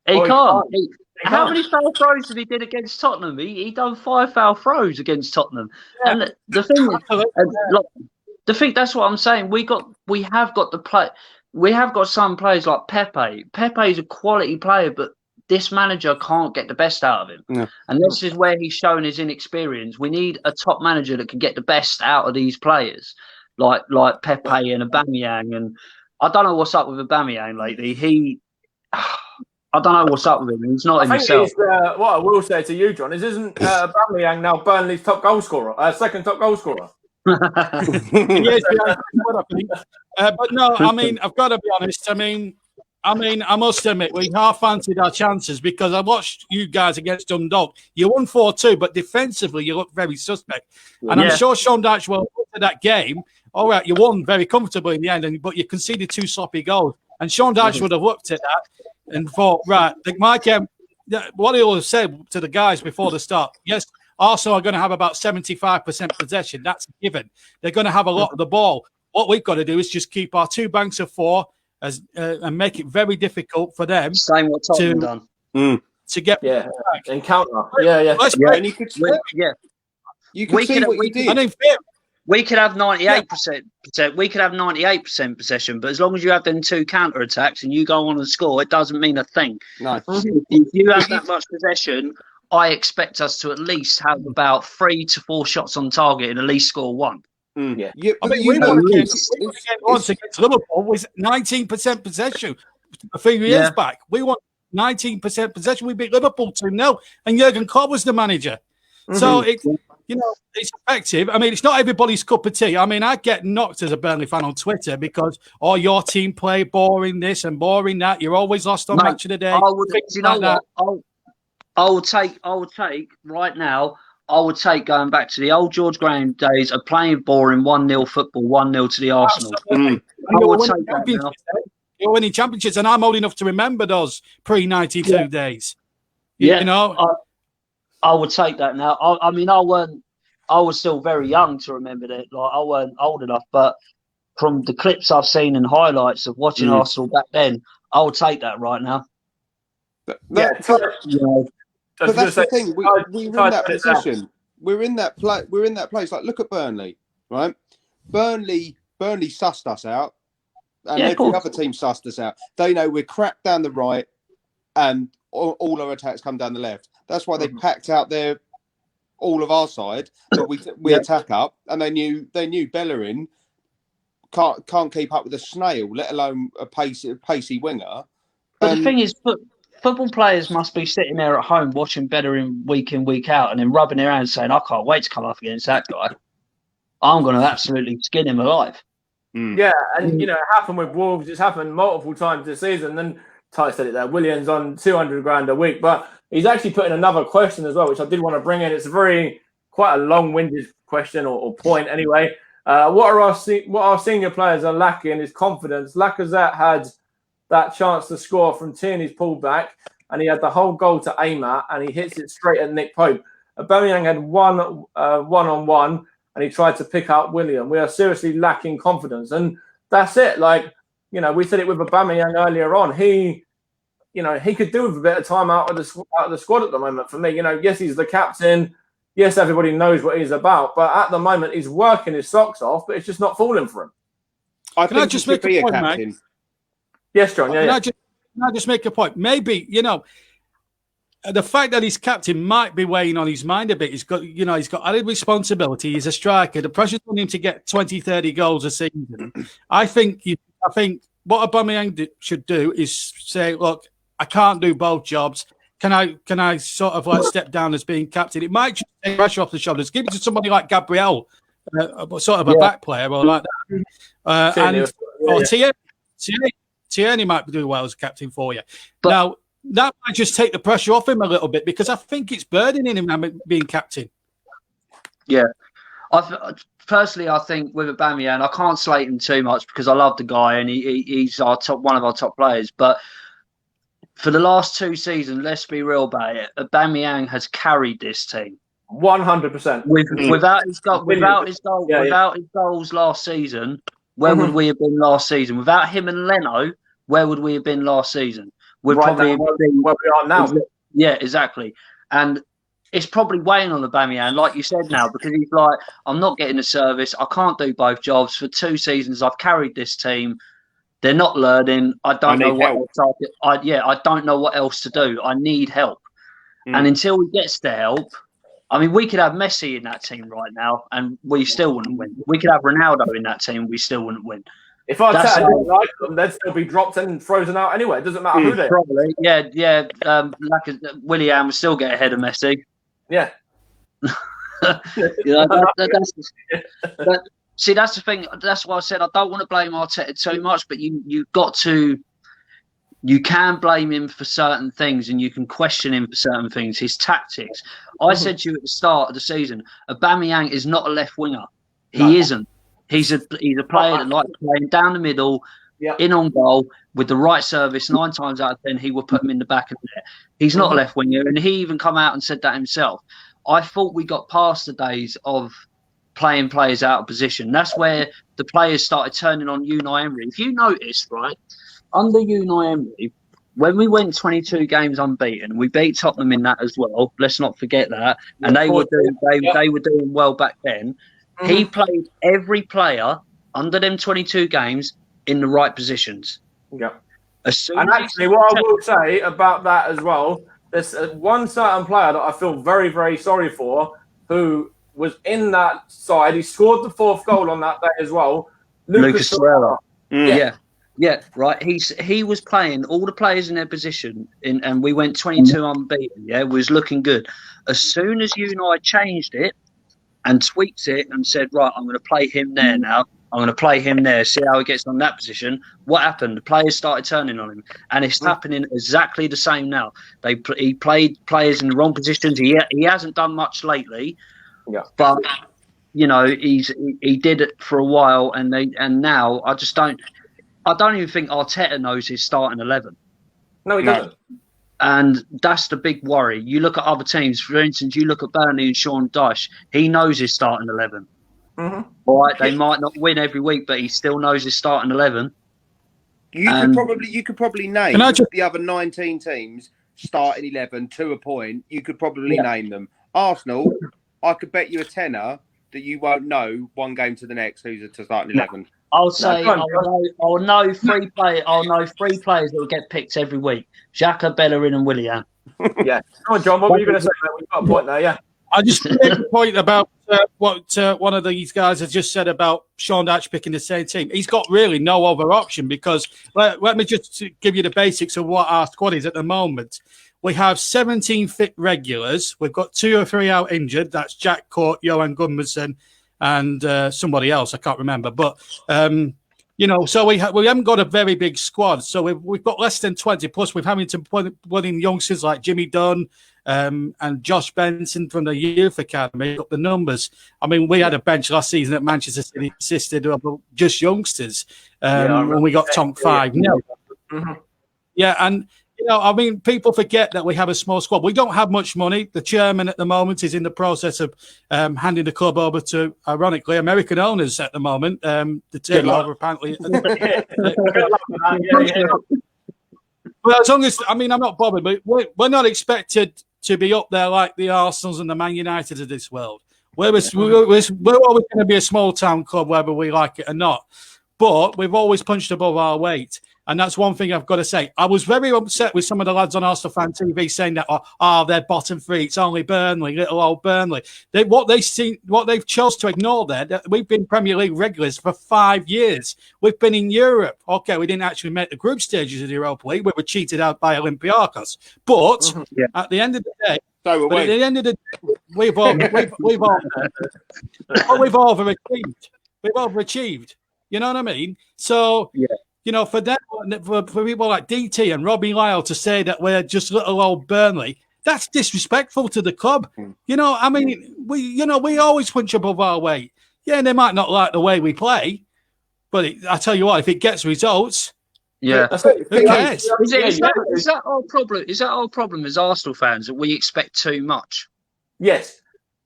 He can't. How many foul throws did he did against Tottenham? He done 5 foul throws against Tottenham. Yeah. And the thing, that's what I'm saying. We have got some players like Pepe. Pepe is a quality player, but this manager can't get the best out of him. Yeah. And this is where he's shown his inexperience. We need a top manager that can get the best out of these players, like Pepe and Aubameyang. And I don't know what's up with Aubameyang lately. I don't know what's up with him. He's not himself. What I will say to you, John, isn't Aubameyang now Burnley's top goal scorer, second top goal scorer? Yes, yeah, what I think. But no, I mean, I've got to be honest. I mean, I must admit, we half fancied our chances because I watched you guys against Dundalk. You won 4-2, but defensively, you look very suspect. And I'm sure Sean Dyche will look at that game. All right, you won very comfortably in the end, but you conceded 2 sloppy goals. And Sean Dyche would have looked at that and thought, right, Mike, what he'll have said to the guys before the start, yes, Arsenal are going to have about 75% possession. That's a given. They're going to have a lot of the ball. What we've got to do is just keep our 2 banks of 4 and make it very difficult for them to get and counter. Yeah. And you could see what you did. We could have 98%. We could have 98% possession, but as long as you have them 2 counter attacks and you go on and score, it doesn't mean a thing. No. If you have that much possession, I expect us to at least have about 3 to 4 shots on target and at least score 1. Yeah. I mean, we won against Liverpool with 19% possession a few years back. We won 19% possession. We beat Liverpool 2-0, and Jurgen Klopp was the manager. So it's effective. I mean, it's not everybody's cup of tea. I mean, I get knocked as a Burnley fan on Twitter because your team play boring this and boring that. You're always lost on match of the day. I will take right now. I would take going back to the old George Graham days of playing boring 1-0 football, 1-0 to the Arsenal. I would take that now. You're winning championships, and I'm old enough to remember those pre-92 days. You know, I would take that now. I mean, I was still very young to remember that. Like, I weren't old enough, but from the clips I've seen and highlights of watching Arsenal back then, I would take that right now. But that's the thing. We're in that position. We're in that place. Like, look at Burnley, right? Burnley sussed us out, and every other team sussed us out. They know we're crap down the right, and all our attacks come down the left. That's why they packed out all of our side. But we attack up, and they knew Bellerin can't keep up with a snail, let alone a pacey winger. But the thing is, football players must be sitting there at home watching Bellerin week in, week out, and then rubbing their hands saying, I can't wait to come up against that guy. I'm going to absolutely skin him alive. Yeah, and, it happened with Wolves. It's happened multiple times this season. And Ty said it there. Williams on 200 grand a week. But he's actually put in another question as well, which I did want to bring in. It's quite a long-winded question or point anyway. What our senior players are lacking is confidence. Lacazette had that chance to score from Tierney's pullback, and he had the whole goal to aim at, and he hits it straight at Nick Pope. Aubameyang had one-on-one, and he tried to pick out William. We are seriously lacking confidence, and that's it. Like, we said it with Aubameyang earlier on. He could do with a bit of time out of the squad at the moment. For me, yes, he's the captain. Yes, everybody knows what he's about, but at the moment he's working his socks off, but it's just not falling for him. I think he should be a captain. Mate? Yes, John. Yeah. Can I just make a point? Maybe, the fact that he's captain might be weighing on his mind a bit. He's got added responsibility. He's a striker. The pressure's on him to get 20, 30 goals a season. I think what Aubameyang should do is say, look, I can't do both jobs. Can I sort of like step down as being captain? It might just take pressure off the shoulders. Give it to somebody like Gabriel, sort of a back player or like that. Tierney might do well as captain for you. But now, that might just take the pressure off him a little bit because I think it's burdening him being captain. Yeah. Personally, I think with Aubameyang, I can't slate him too much because I love the guy and he's one of our top players. But for the last 2 seasons, let's be real about it, Aubameyang has carried this team. 100%. Without his goals last season, where would we have been last season? Without him and Leno, where would we have been last season? We'd probably been where we are now. Yeah, exactly. And it's probably weighing on Aubameyang, like you said now, because he's like, I'm not getting the service. I can't do both jobs. For 2 seasons, I've carried this team. They're not learning. I don't know what else to do. I need help. And until he gets the help, I mean, we could have Messi in that team right now, and we still wouldn't win. We could have Ronaldo in that team, we still wouldn't win. If Arteta didn't like them, they'd still be dropped and frozen out anyway. It doesn't matter who they are. Probably, yeah. Willian would still get ahead of Messi. Yeah. See, that's the thing. That's why I said I don't want to blame Arteta too much, but you can blame him for certain things, and you can question him for certain things. His tactics. I said to you at the start of the season, Aubameyang is not a left winger. He isn't. He's a player that likes playing down the middle, in on goal with the right service. 9 times out of 10, he will put him in the back of the net. He's not a left winger, and he even come out and said that himself. I thought we got past the days of playing players out of position. That's where the players started turning on Unai Emery. If you noticed, right, under Unai Emery, when we went 22 games unbeaten, we beat Tottenham in that as well. Let's not forget that. And they were doing well back then. He played every player under them 22 games in the right positions. Yeah. And actually, what I will say about that as well, there's one certain player that I feel very, very sorry for, who was in that side. He scored the 4th goal on that day as well. Lucas Torreira. Yeah, right. He was playing all the players in their position, and we went 22 unbeaten. Yeah, was looking good. As soon as Unai changed it and tweaked it and said, right, I'm going to play him there now. I'm going to play him there, see how he gets on that position. What happened? The players started turning on him, and it's happening exactly the same now. He played players in the wrong positions. He hasn't done much lately, but you know he did it for a while, and now I don't even think Arteta knows his starting 11. No, he doesn't. And that's the big worry. You look at other teams, for instance, you look at Burnley and Sean Dyche. He knows his starting 11. All right, they might not win every week, but he still knows his starting 11. You could probably name the other 19 teams starting 11 to a point. You could probably name them. Arsenal, I could bet you a tenner that you won't know one game to the next who's to starting 11. I'll say I'll know 3 players. I'll know 3 players that will get picked every week: Xhaka, Bellerin, and Willian. Yeah. Come on, John. What were you going to say? We've got a point there. Yeah. I just make a point about what one of these guys has just said about Sean Dyche picking the same team. He's got really no other option, because let me just give you the basics of what our squad is at the moment. We have 17 fit regulars. We've got 2 or 3 out injured. That's Jack Court, Johan Gudmundsson, and somebody else. I can't remember. But, so we haven't got a very big squad. So we've got less than 20. Plus, we're having to put in youngsters like Jimmy Dunn and Josh Benson from the Youth Academy up the numbers. I mean, we had a bench last season at Manchester City consisted of just youngsters. And we got Tonk 5-0. Yeah, and I mean, people forget that we have a small squad. We don't have much money. The chairman at the moment is in the process of handing the club over to, ironically, American owners at the moment. The takeover, apparently. Well, as long as, I mean, I'm not bothered, but we're not expected to be up there like the Arsenals and the Man United of this world. We're always going to be a small town club, whether we like it or not. But we've always punched above our weight. And that's one thing I've got to say. I was very upset with some of the lads on Arsenal Fan TV saying that, they're bottom 3. It's only Burnley, little old Burnley. What they've chose to ignore there, that we've been Premier League regulars for 5 years. We've been in Europe. Okay, we didn't actually make the group stages of the Europa League. We were cheated out by Olympiacos. But at the end of the day, we've overachieved. We've overachieved. You know what I mean? So, for them, for people like DT and Robbie Lyle to say that we're just little old Burnley, that's disrespectful to the club. I mean, we always punch above our weight. Yeah, they might not like the way we play, but I tell you what, if it gets results, who cares? Is that our problem? Is that our problem as Arsenal fans, that we expect too much? Yes.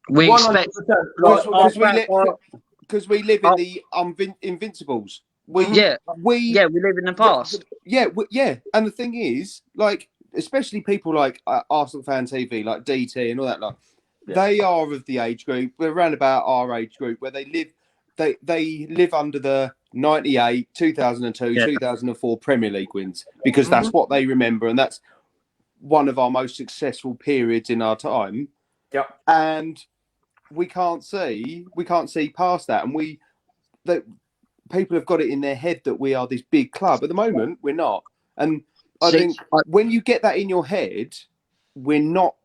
We expect... Because we live in the Invincibles. We live in the past. And the thing is, like, especially people like Arsenal Fan TV, like DT and all that, they are of the age group. We're around about our age group where they live under the 98, 2002, 2004 Premier League wins, because that's what they remember, and that's one of our most successful periods in our time. Yep. And we can't see past that, and people have got it in their head that we are this big club. At the moment, we're not. And I think when you get that in your head, we're not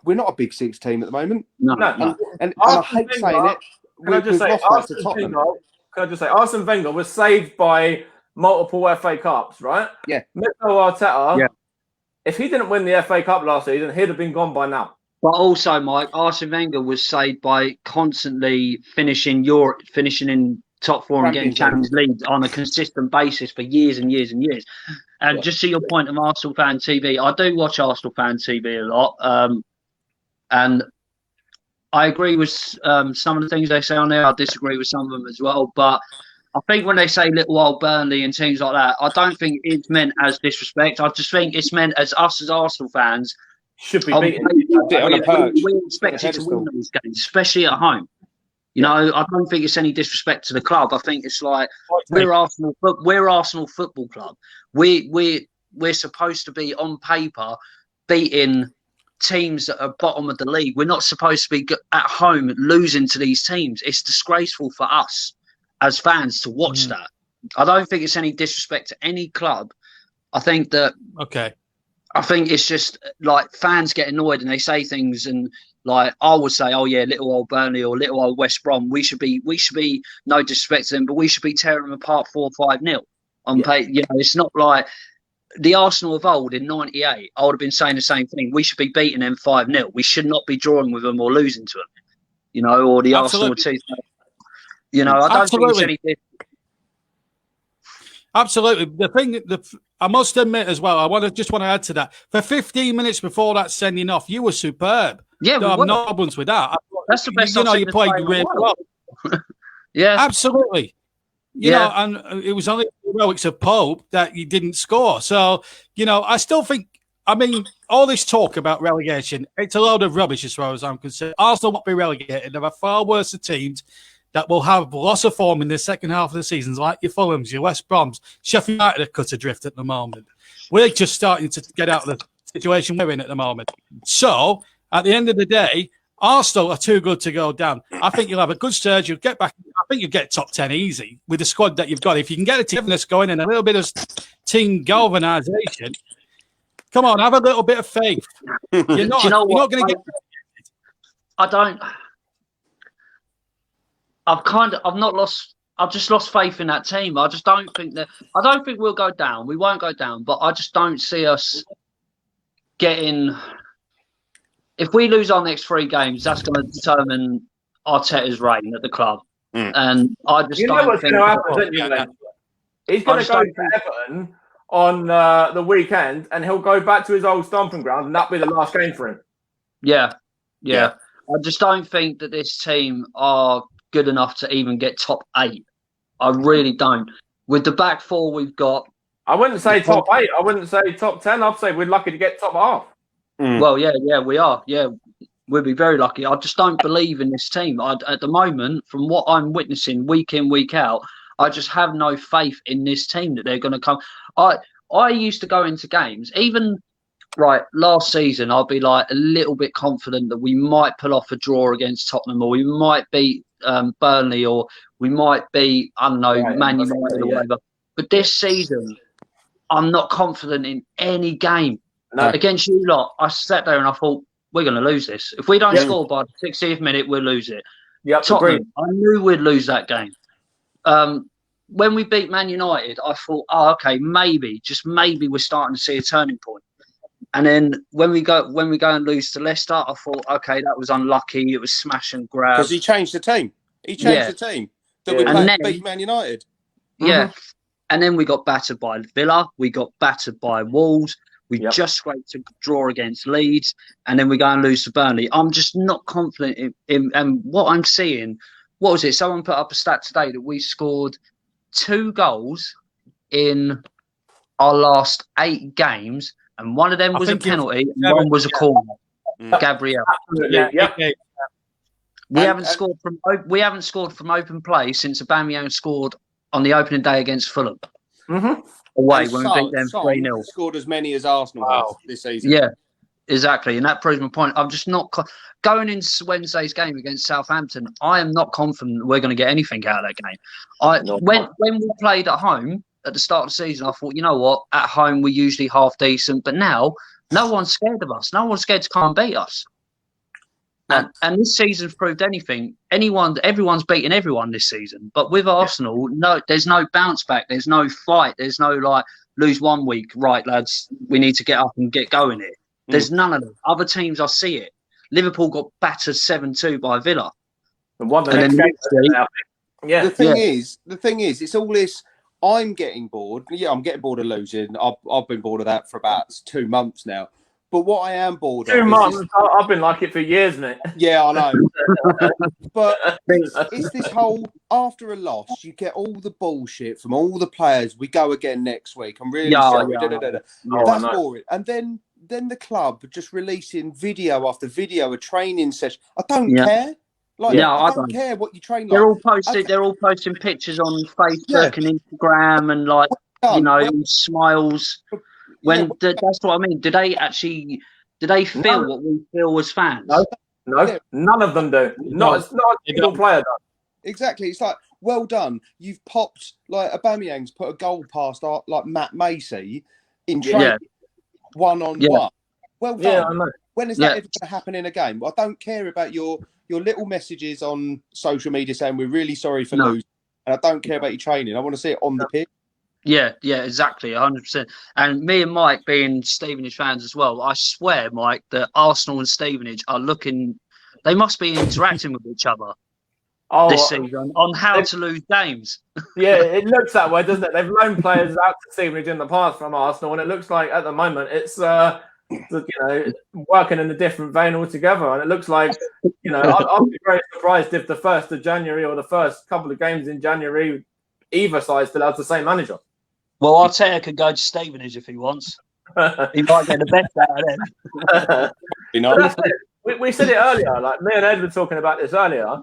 we're not a big six team at the moment. No. And I hate saying it. We've lost back to Tottenham. Can I just say, Arsene Wenger was saved by multiple FA Cups, right? Yeah. Mikel Arteta, Yeah. if he didn't win the FA Cup last season, he'd have been gone by now. But also, Mike, Arsene Wenger was saved by constantly finishing in top four and getting Champions League on a consistent basis for years and years and years. And just to your point of Arsenal fan TV, I do watch Arsenal fan TV a lot. And I agree with some of the things they say on there. I disagree with some of them as well. But I think when they say little old Burnley and teams like that, I don't think it's meant as disrespect. I just think it's meant as us as Arsenal fans should be beaten. We expected to win these games, especially at home. You know, I don't think it's any disrespect to the club. I think it's like we're Arsenal Football Club. We're supposed to be on paper beating teams that are bottom of the league. We're not supposed to be at home losing to these teams. It's disgraceful for us as fans to watch that. I don't think it's any disrespect to any club. I think that. Okay. I think it's just like fans get annoyed and they say things, and like I would say, oh yeah, little old Burnley or little old West Brom. We should be no disrespect to them, but we should be tearing them apart 4-5-0 on pay. You know, it's not like the Arsenal of old in '98. I would have been saying the same thing. We should be beating them 5-0. We should not be drawing with them or losing to them. You know, or the Arsenal 2. You know, I don't think it's any. Absolutely. The thing I must admit as well, I just want to add to that. For 15 minutes before that sending off, you were superb. Yeah, I have no problems with that. That's the best. You know, you played really well. Yeah, absolutely. You know, and it was only the heroics of Pope that you didn't score. So, you know, I still think. I mean, all this talk about relegation, it's a load of rubbish as far as I'm concerned. Arsenal won't be relegated. There are far worse teams that will have loss of form in the second half of the seasons, like your Fulhams, your West Broms. Sheffield United are cut adrift at the moment. We're just starting to get out of the situation we're in at the moment. So, at the end of the day, Arsenal are too good to go down. I think you'll have a good surge. You'll get back. I think you'll get top 10 easy with the squad that you've got. If you can get a togetherness going and a little bit of team galvanisation, come on, have a little bit of faith. You're not going to get. I've just lost faith in that team. I don't think we'll go down. We won't go down, but I just don't see us getting. If we lose our next 3 games, that's going to determine Arteta's reign at the club. And I just don't think. He's going to go to Everton on the weekend, and he'll go back to his old stomping ground, and that'll be the last game for him. Yeah. I just don't think that this team are good enough to even get top 8. I really don't. With the back 4 we've got, I wouldn't say top 8. I wouldn't say top 10. I'd say we're lucky to get top half. Well, yeah, we are. Yeah, we'll be very lucky. I just don't believe in this team. At the moment, from what I'm witnessing week in, week out, I just have no faith in this team that they're going to come. I used to go into games, even last season, I'd be like a little bit confident that we might pull off a draw against Tottenham, or we might beat Burnley, or we might beat, I don't know, Man United or whatever. But this season, I'm not confident in any game. No. Against you lot, I sat there and I thought, we're going to lose this. If we don't score by the 60th minute, we'll lose it. Yep, Tottenham, I knew we'd lose that game. When we beat Man United, I thought, okay, just maybe we're starting to see a turning point. And then when we go and lose to Leicester, I thought, okay, that was unlucky. It was smash and grab. Because he changed the team. He changed the team. That we beat Man United. Yeah. Mm-hmm. And then we got battered by Villa. We got battered by Wolves. We just scraped a draw against Leeds. And then we go and lose to Burnley. I'm just not confident in what I'm seeing. What was it? Someone put up a stat today that we scored 2 goals in our last 8 games. And one of them was a penalty, and one was a corner. Gabriel. We haven't scored from open play since Aubameyang scored on the opening day against Fulham. Mm-hmm. Away when we beat them 3-0. Scored as many as Arsenal have this season. Yeah, exactly, and that proves my point. I'm just not going into Wednesday's game against Southampton. I am not confident we're going to get anything out of that game. When we played at home at the start of the season, I thought, you know what, at home we're usually half decent, but now No one's scared of us. No one's scared to come and beat us. And this season's proved anything. Everyone's beating everyone this season. But with Arsenal, no, there's no bounce back. There's no fight. There's no lose 1 week, right, lads? We need to get up and get going here. There's none of them. Other teams, I see it. Liverpool got battered 7-2 by Villa. And won the next game. Yeah. The thing is, it's all this. I'm getting bored. Yeah, I'm getting bored of losing. I've been bored of that for about 2 months now. But what I am bored of 2 months. I've been like it for years, mate. Yeah, I know. But it's this whole, after a loss, you get all the bullshit from all the players. We go again next week. I'm really sorry. That's boring. And then the club just releasing video after video of training session. I don't care. I don't care what you train like. They're all posting pictures on Facebook and Instagram and smiles. That's what I mean. Do they feel what we feel as fans? No, none of them do. Not a single player does. Exactly. It's like, well done. You've popped, like, Aubameyang's put a goal past like Matt Macy in training, one-on-one. Well done. Yeah, I know. When is that ever going to happen in a game? I don't care about your little messages on social media saying we're really sorry for losing, and I don't care about your training. I want to see it on the pitch. Yeah, exactly, 100%. And me and Mike, being Stevenage fans as well, I swear, Mike, that Arsenal and Stevenage are they must be interacting with each other this season on how to lose games. Yeah, it looks that way, doesn't it? They've loaned players out to Stevenage in the past from Arsenal, and it looks like at the moment it's working in a different vein altogether. And it looks like, I'll be very surprised if the 1st of January or the first couple of games in January, either side still has the same manager. Well, Arteta could go to Stevenage if he wants. He might get the best out of them. We said it earlier. Like, me and Ed were talking about this earlier.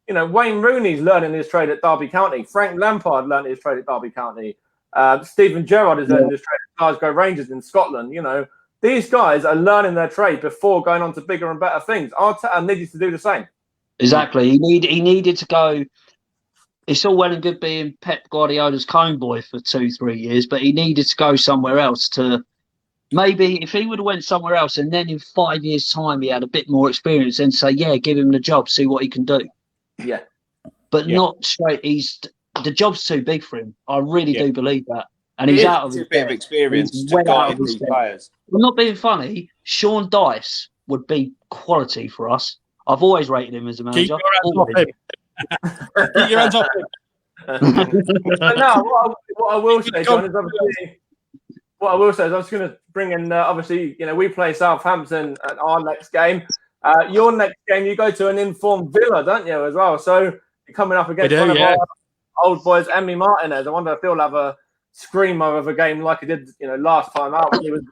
Wayne Rooney's learning his trade at Derby County. Frank Lampard learned his trade at Derby County. Stephen Gerrard is learning his trade at Glasgow Rangers in Scotland. These guys are learning their trade before going on to bigger and better things. Arteta needed to do the same. Exactly. He needed to go. It's all well and good being Pep Guardiola's cone boy for 2-3 years, but he needed to go somewhere else to maybe, if he would have went somewhere else and then in 5 years' time he had a bit more experience, and say, give him the job, see what he can do. Yeah. But not straight. The job's too big for him. I really do believe that. And he's out of his bit of experience to guide these players. I'm not being funny. Sean Dice would be quality for us. I've always rated him as a manager. Keep your hands off him. No, what I will say, John, is obviously I was going to bring in. Obviously, we play Southampton at our next game. Your next game, you go to an informed Villa, don't you, as well? So you're coming up against one of our old boys, Emi Martinez. I wonder if he'll have a screamer of a game like he did, last time out when he was.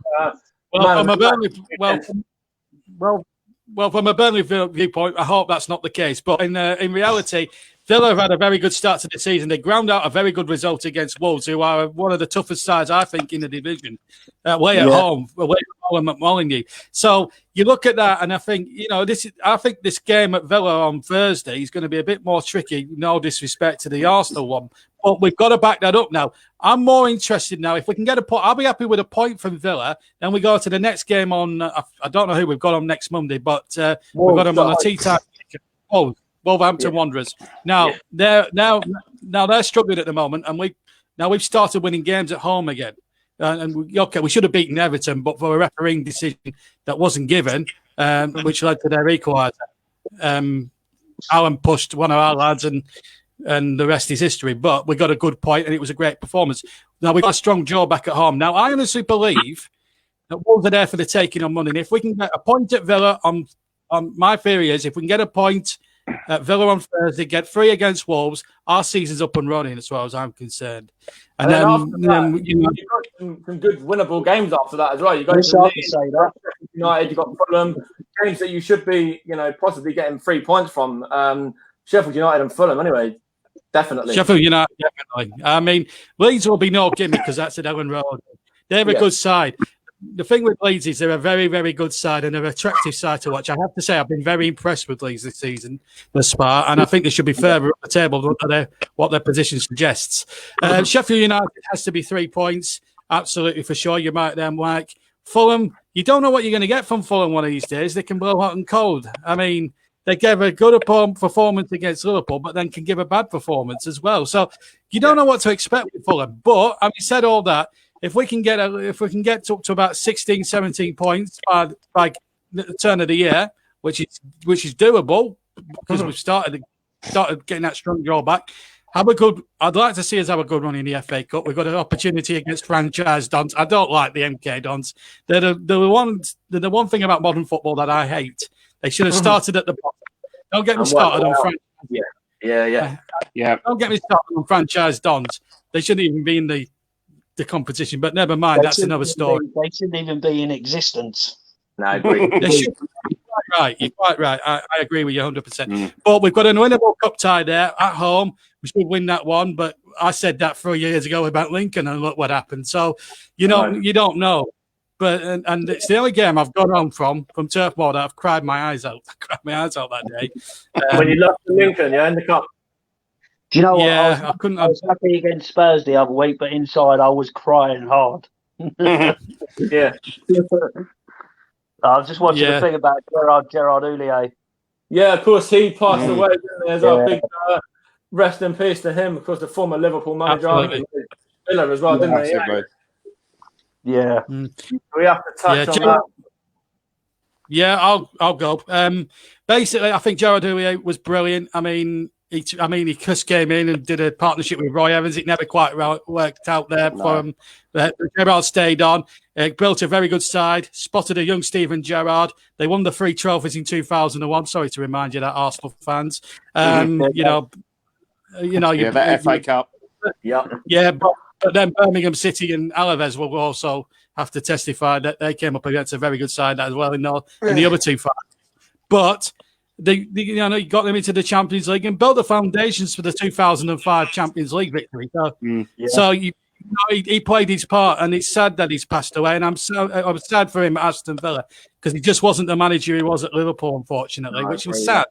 From a Burnley viewpoint, I hope that's not the case. But in reality, Villa have had a very good start to the season. They ground out a very good result against Wolves, who are one of the toughest sides, I think, in the division. Away at home at Molineux. So you look at that, and I think, I think this game at Villa on Thursday is going to be a bit more tricky. No disrespect to the Arsenal one, but we've got to back that up now. I'm more interested now. If we can get a point, I'll be happy with a point from Villa. Then we go to the next game on. I don't know who we've got on next Monday, but we've got them on a tea time. Wolverhampton Wanderers. Now they're struggling at the moment, and we've started winning games at home again. We should have beaten Everton, but for a refereeing decision that wasn't given, which led to their equaliser. Alan pushed one of our lads, and the rest is history. But we got a good point, and it was a great performance. Now we've got a strong jaw back at home. Now I honestly believe that Wolves are there for the taking on Monday. And if we can get a point at Villa, on my theory is if we can get a point at Villa on Thursday, get 3 against Wolves, our season's up and running as far as I'm concerned. And then you've got some good winnable games after that as well. You've got United, you've got Fulham, games that you should be, possibly getting 3 points from. Sheffield United and Fulham, anyway, definitely. Sheffield United, definitely. I mean, Leeds will be no gimmick because that's at Ellen Road. They're a good side. The thing with Leeds is they're a very, very good side and they're an attractive side to watch. I have to say I've been very impressed with Leeds this season thus far, and I think they should be further up the table than what their position suggests. Sheffield United has to be 3 points, absolutely for sure. You're right there, Mike. Fulham, you don't know what you're going to get from Fulham one of these days. They can blow hot and cold. I mean, they gave a good performance against Liverpool, but then can give a bad performance as well. So you don't know what to expect with Fulham. But having said all that, if we can get up to about 16, 17 points by the turn of the year, which is doable because we've started getting that strong draw back. I'd like to see us have a good run in the FA Cup. We've got an opportunity against franchise dons. I don't like the MK dons. They're the one thing about modern football that I hate. They should have started at the bottom. Don't get me started on franchise. Yeah. Don't get me started on franchise dons. They shouldn't even be in the competition. But never mind. That's another story. They shouldn't even be in existence. No, I agree. You're quite right. I agree with you 100%. But we've got an winnable cup tie there at home. We should win that one. But I said that 3 years ago about Lincoln, and look what happened. So, you don't know. But and it's the only game I've gone on from Turf Moor that I've cried my eyes out. I cried my eyes out that day. When you lost to Lincoln, in the cup. Do you know what? Yeah, I was happy against Spurs the other week, but inside I was crying hard. Yeah. I was just watching the thing about Gerard Houllier. Yeah, of course, he passed away, didn't he? As well. Big rest in peace to him, of course, the former Liverpool manager. Villa as well, didn't he? Yeah. We have to touch on that. Yeah, I'll go. Basically, I think Gerard Houllier was brilliant. I mean, he just came in and did a partnership with Roy Evans. It never quite worked out there for him. Gerard stayed on, built a very good side, spotted a young Steven Gerrard. They won the 3 trophies in 2001. Sorry to remind you that, Arsenal fans. The FA Cup. Yeah, but then Birmingham City and Alaves will also have to testify that they came up against a very good side as well in the other two fights. But you got them into the Champions League and built the foundations for the 2005 Champions League victory. So he played his part, and it's sad that he's passed away. And I was sad for him at Aston Villa because he just wasn't the manager he was at Liverpool, unfortunately, which was sad.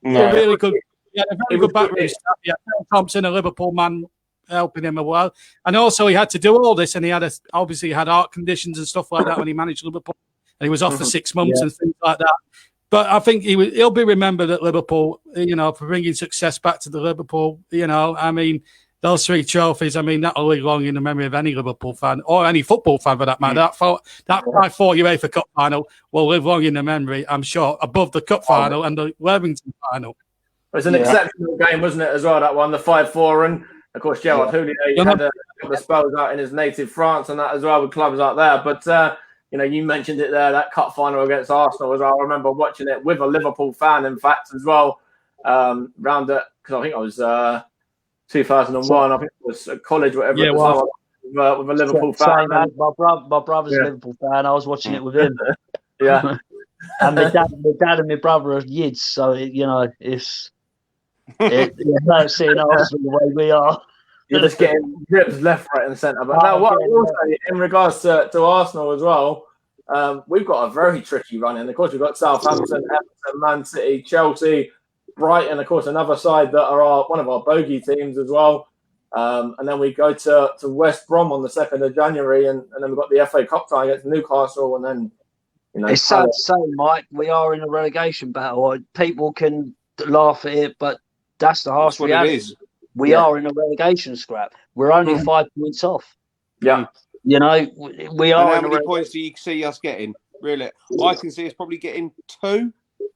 Really good. He had a very good backroom staff. He had Thompson, a Liverpool man, helping him as well. And also he had to do all this, and he had heart conditions and stuff like that when he managed Liverpool, and he was off for 6 months and things like that. But I think he'll be remembered at Liverpool, for bringing success back to the Liverpool. I mean, those 3 trophies, I mean, that'll live long in the memory of any Liverpool fan or any football fan for that matter. That 5-4 UEFA Cup final will live long in the memory, I'm sure, above the Cup final and the Worthington final. It was an exceptional game, wasn't it, as well, that one, the 5-4. And, of course, Gerard Houllier had a couple of spells out in his native France and that as well with clubs out there. But, you mentioned it there, that cup final against Arsenal as well. I remember watching it with a Liverpool fan, in fact, as well, round it, because I think I was 2001. I think it was college, whatever it was. With a Liverpool fan. My brother's a Liverpool fan. I was watching it with him. Yeah. And my dad and my brother are Yids, so, it hurts seeing Arsenal the way we are. You're just getting grips left, right, and centre. But now, what I will say in regards to Arsenal as well, we've got a very tricky run in. Of course, we've got Southampton, Everton, Man City, Chelsea, Brighton, of course, another side that are one of our bogey teams as well. And then we go to West Brom on the 2nd of January, and then we've got the FA Cup tie against Newcastle, and then it's sad to say, Mike, we are in a relegation battle. People can laugh at it, but that's the harsh reality. We are in a relegation scrap. We're only 5 points off. Yeah. We are. And how many points do you see us getting? Really? I can see us probably getting 2,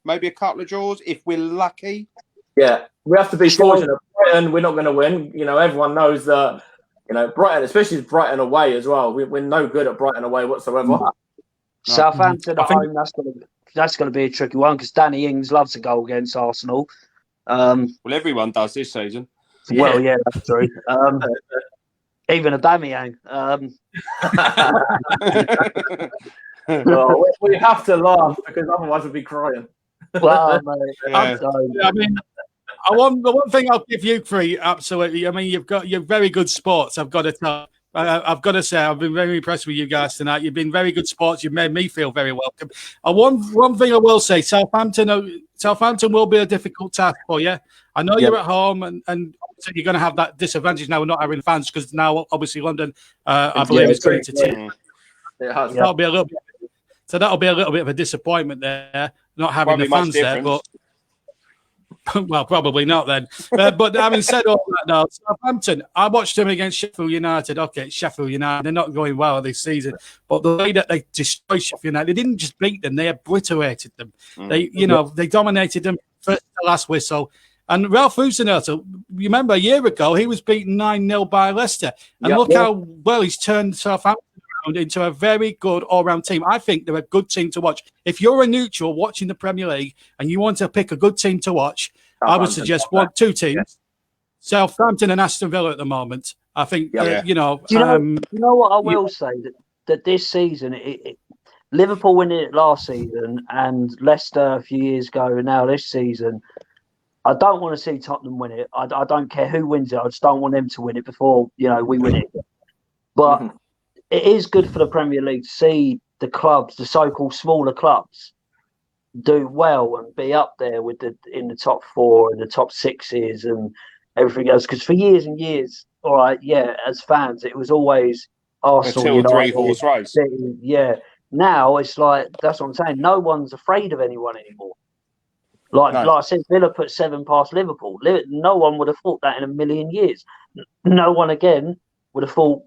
maybe a couple of draws if we're lucky. Yeah. We have to be fortunate. Brighton, we're not going to win. Everyone knows that, Brighton, especially Brighton away as well. We're no good at Brighton away whatsoever. No. Southampton at home, that's going to be a tricky one because Danny Ings loves a goal against Arsenal. Well, everyone does this season. Well, yeah, that's true. Even Aubameyang. Well, we have to laugh because otherwise we'd be crying. Well, mate, I mean, the one thing I'll give you, Free, absolutely. I mean, you're very good sports. I've got to tell. I've got to say, I've been very impressed with you guys tonight. You've been very good sports. You've made me feel very welcome. One thing I will say, Southampton will be a difficult task for you. I know you're at home, and so you're going to have that disadvantage now of not having fans because now, obviously, London, I believe, is going to team. It has. That'll be a little bit. So that'll be a little bit of a disappointment there, not having the fans there. But well, probably not then. But having said all that, now Southampton, I watched them against Sheffield United. Okay, it's Sheffield United. They're not going well this season, but the way that they destroyed Sheffield United, they didn't just beat them; they obliterated them. They, they dominated them first to last whistle. And Ralph Hasenhüttl, remember a year ago, he was beaten 9-0 by Leicester. And look how well he's turned Southampton around into a very good all-round team. I think they're a good team to watch. If you're a neutral watching the Premier League and you want to pick a good team to watch, I would suggest two teams. Southampton and Aston Villa at the moment. I think, Do you know what I will say? That this season, Liverpool winning it last season and Leicester a few years ago, and now this season, I don't want to see Tottenham win it. I don't care who wins it. I just don't want them to win it before, we win it. But it is good for the Premier League to see the clubs, the so-called smaller clubs, do well and be up there in the top 4 and the top 6s and everything else. Because for years and years, all right, as fans, it was always Arsenal, United, 3-horse race. City, Now it's like, that's what I'm saying. No one's afraid of anyone anymore. Like I said, Villa put 7 past Liverpool. No one would have thought that in a million years. No one again would have thought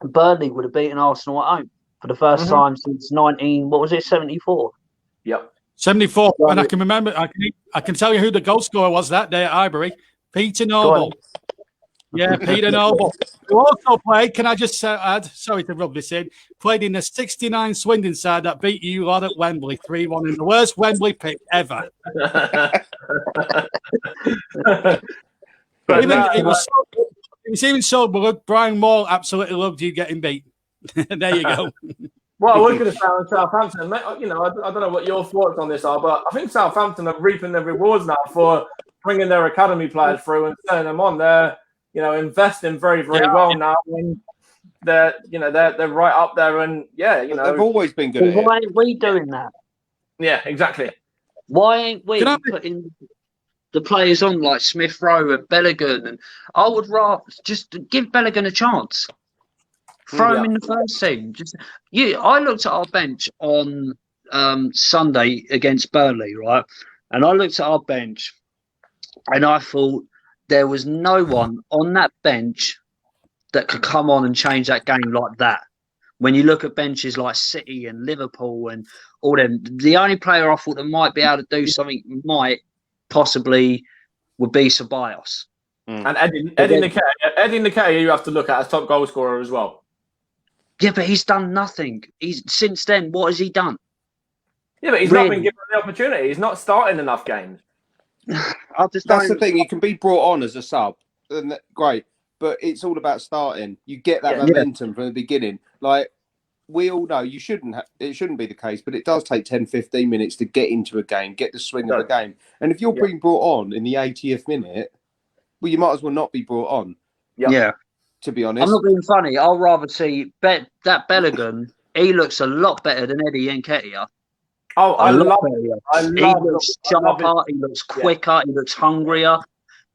Burnley would have beaten Arsenal at home for the first time since 74? Yep. 74. And I can remember, I can tell you who the goal scorer was that day at Highbury. Peter Noble. Yeah, Peter Noble. Who also played, can I just add, sorry to rub this in, played in the 69 Swindon side that beat you lot at Wembley 3-1 in the worst Wembley pick ever. It was even so good. Brian Moore absolutely loved you getting beat. There you go. Well, I was going to say on Southampton, I don't know what your thoughts on this are, but I think Southampton are reaping their rewards now for bringing their academy players through and turning them on. They're investing very, very well now. And they're right up there, and they've always been good. Why ain't we doing that? Yeah, exactly. Why ain't we putting the players on like Smith Rowe and Bellingham? And I would rather just give Bellingham a chance. Throw him in the first team. I looked at our bench on Sunday against Burnley, right? And I looked at our bench, and I thought there was no one on that bench that could come on and change that game like that. When you look at benches like City and Liverpool and all them, the only player I thought that might be able to do something possibly would be Ceballos. And Eddie Nketiah, you have to look at as top goal scorer as well. Yeah, but he's done nothing. Since then, what has he done? Yeah, but he's not been given the opportunity. He's not starting enough games. That's the thing. You can be brought on as a sub, and great, but it's all about starting. You get that momentum from the beginning. Like we all know, it shouldn't be the case, but it does take 10, 15 minutes to get into a game, get the swing of the game. And if you're being brought on in the 80th minute, well, you might as well not be brought on. Yeah. To be honest, I'm not being funny. I'll rather see that Bellingham. He looks a lot better than Eddie Nketiah. Oh, I love it. He looks sharper. He looks quicker. He looks hungrier.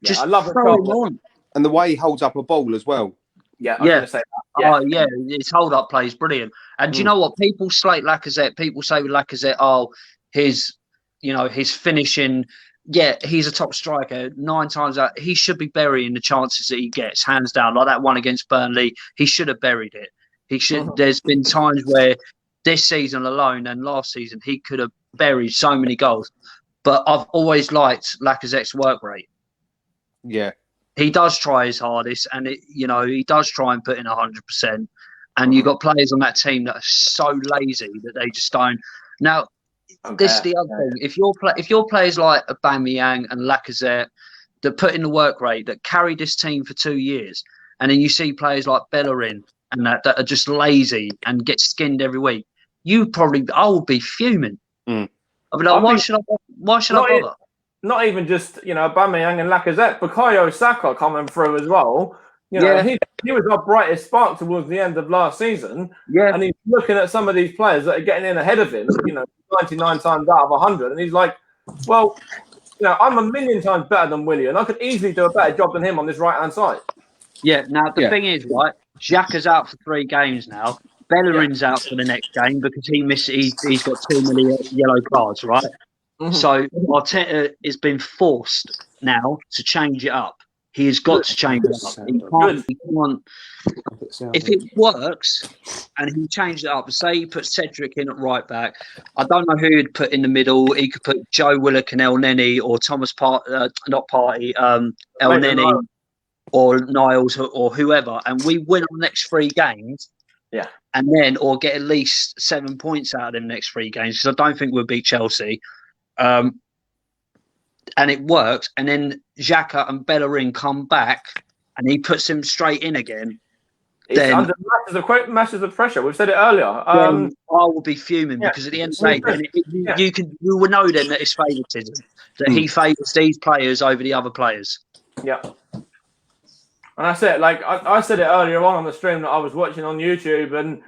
Just I love throw him on. And the way he holds up a ball as well. Yeah, I was going to say that. His hold up play is brilliant. And do you know what? People slate Lacazette. People say with Lacazette, his finishing. Yeah, he's a top striker. 9 times out, he should be burying the chances that he gets, hands down. Like that one against Burnley, he should have buried it. He should. There's been times where this season alone and last season he could have buried so many goals. But I've always liked Lacazette's work rate. Yeah, he does try his hardest, and he does try and put in 100%. And you've got players on that team that are so lazy that they just don't. Now, this is the other thing. If your players like Aubameyang and Lacazette that put in the work rate, that carried this team for 2 years, and then you see players like Bellerin and that are just lazy and get skinned every week, I would be fuming. I'd be like, why should I bother? Not even just Aubameyang and Lacazette, Bukayo Saka coming through as well. He was our brightest spark towards the end of last season. Yeah, and he's looking at some of these players that are getting in ahead of him. 99 times out of 100, and he's like, well, I'm a million times better than Willian. I could easily do a better job than him on this right-hand side. Yeah. Now the thing is, right, Xhaka's out for 3 games now. Bellerin's out for the next game because he's got too many yellow cards, right? Mhm. So Arteta has been forced now to change it up. He has got to change it up. He can't. If it works and he changed it up, say he put Cedric in at right back, I don't know who he'd put in the middle. He could put Joe Willock and El Neni or Thomas El Neni or Niles or whoever, and we win our next 3 games. Yeah. And then, or get at least 7 points out of them next 3 games, because I don't think we'll beat Chelsea. And it works. And then Xhaka and Bellerin come back and he puts him straight in again. It's then under masses of pressure. We've said it earlier. I will be fuming because at the end of the day, you will know then that it's favouritism, that he favours these players over the other players. Yeah. And that's it. Like I said it earlier on the stream that I was watching on YouTube, and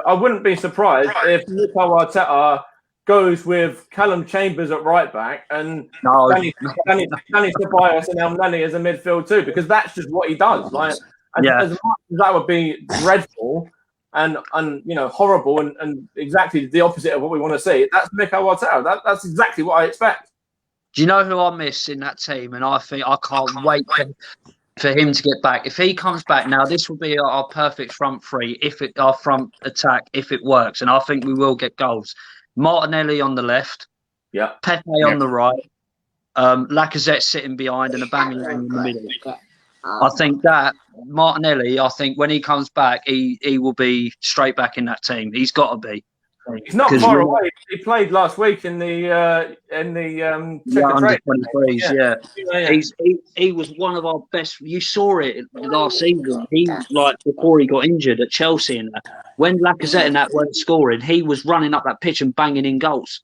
I wouldn't be surprised if Mikel Arteta goes with Callum Chambers at right back and Danny Ceballos and El Neni as a midfield too, because that's just what he does. Like, as much as that would be dreadful and horrible and exactly the opposite of what we want to see, that's Mikel Arteta. That's exactly what I expect. Do you know who I miss in that team? And I think I can't wait for him to get back. If he comes back now, this will be our perfect front three. Our front attack, if it works, and I think we will get goals. Martinelli on the left, Pepe on the right, Lacazette sitting behind, and Aubameyang in the middle. I think that Martinelli, when he comes back, he will be straight back in that team. He's got to be. He's not far away. He played last week in the under 23s. Yeah. He was one of our best. You saw it last season. He before he got injured at Chelsea and that. When Lacazette and that weren't scoring, he was running up that pitch and banging in goals.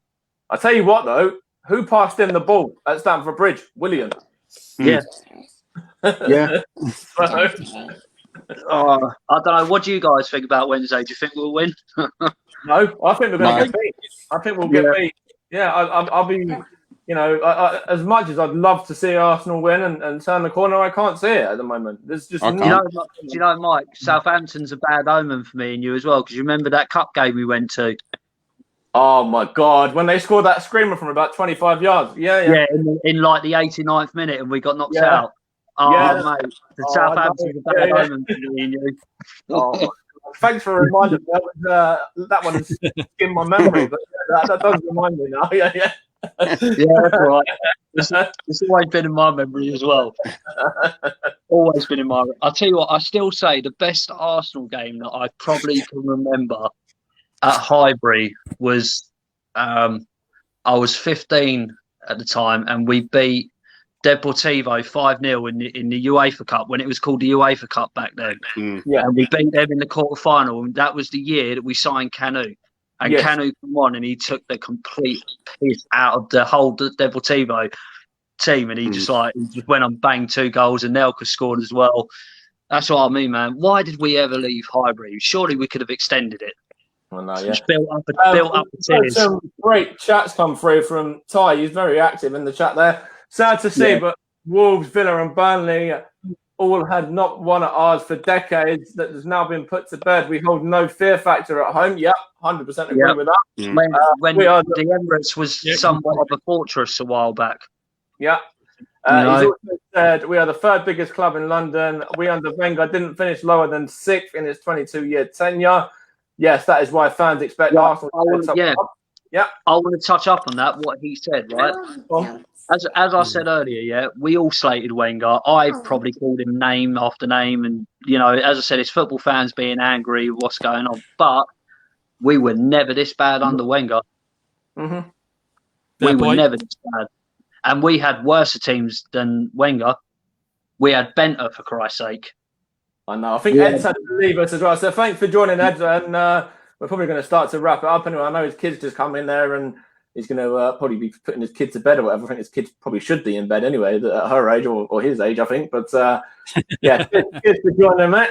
I tell you what, though, who passed him the ball at Stamford Bridge? William. Yeah. Yeah. I don't know. What do you guys think about Wednesday? Do you think we'll win? No, I think we're going to get beat. I think we'll get beat. Yeah, I'll be, as much as I'd love to see Arsenal win and turn the corner, I can't see it at the moment. There's just do you know, Mike, Southampton's a bad omen for me and you as well, because you remember that cup game we went to? Oh, my God. When they scored that screamer from about 25 yards. Yeah, in like the 89th minute and we got knocked out. Oh, mate. Southampton's a bad omen for me and you. Oh, thanks for reminding me. That one is in my memory, but that does remind me now. Yeah, that's right. It's always been in my memory as well. Always been in my. I'll tell you what. I still say the best Arsenal game that I probably can remember at Highbury was. I was 15 at the time, and we beat Deportivo 5-0 in the UEFA Cup when it was called the UEFA Cup back then. Yeah. And we beat them in the quarter-final, and that was the year that we signed Canu. And Canu came on and he took the complete piss out of the whole Deportivo team, and he just went on, banged 2 goals, and Nelka scored as well. That's what I mean, man. Why did we ever leave Highbury? Surely we could have extended it. Well, no, Just built up a tears. Some great chats come through from Ty. He's very active in the chat there. Sad to see, but Wolves, Villa and Burnley all had not won at ours for decades. That has now been put to bed. We hold no fear factor at home. Yep, 100% agree with that. When the Emirates was somewhat of a fortress a while back. Yeah. He's also said, we are the 3rd biggest club in London. We under Wenger didn't finish lower than 6th in his 22-year tenure. Yes, that is why fans expect Arsenal to I want to touch up on that, what he said, right? As I said earlier, we all slated Wenger. I probably called him name after name. And, as I said, it's football fans being angry, what's going on. But we were never this bad under Wenger. Mm-hmm. We were never this bad. And we had worse teams than Wenger. We had Benter, for Christ's sake. I know. I think Ed's had to leave us as well. So thanks for joining, Ed. And we're probably going to start to wrap it up anyway. I know his kids just come in there and he's going to probably be putting his kids to bed or whatever. I think his kids probably should be in bed anyway at her age or his age, I think. But cheers for joining, mate.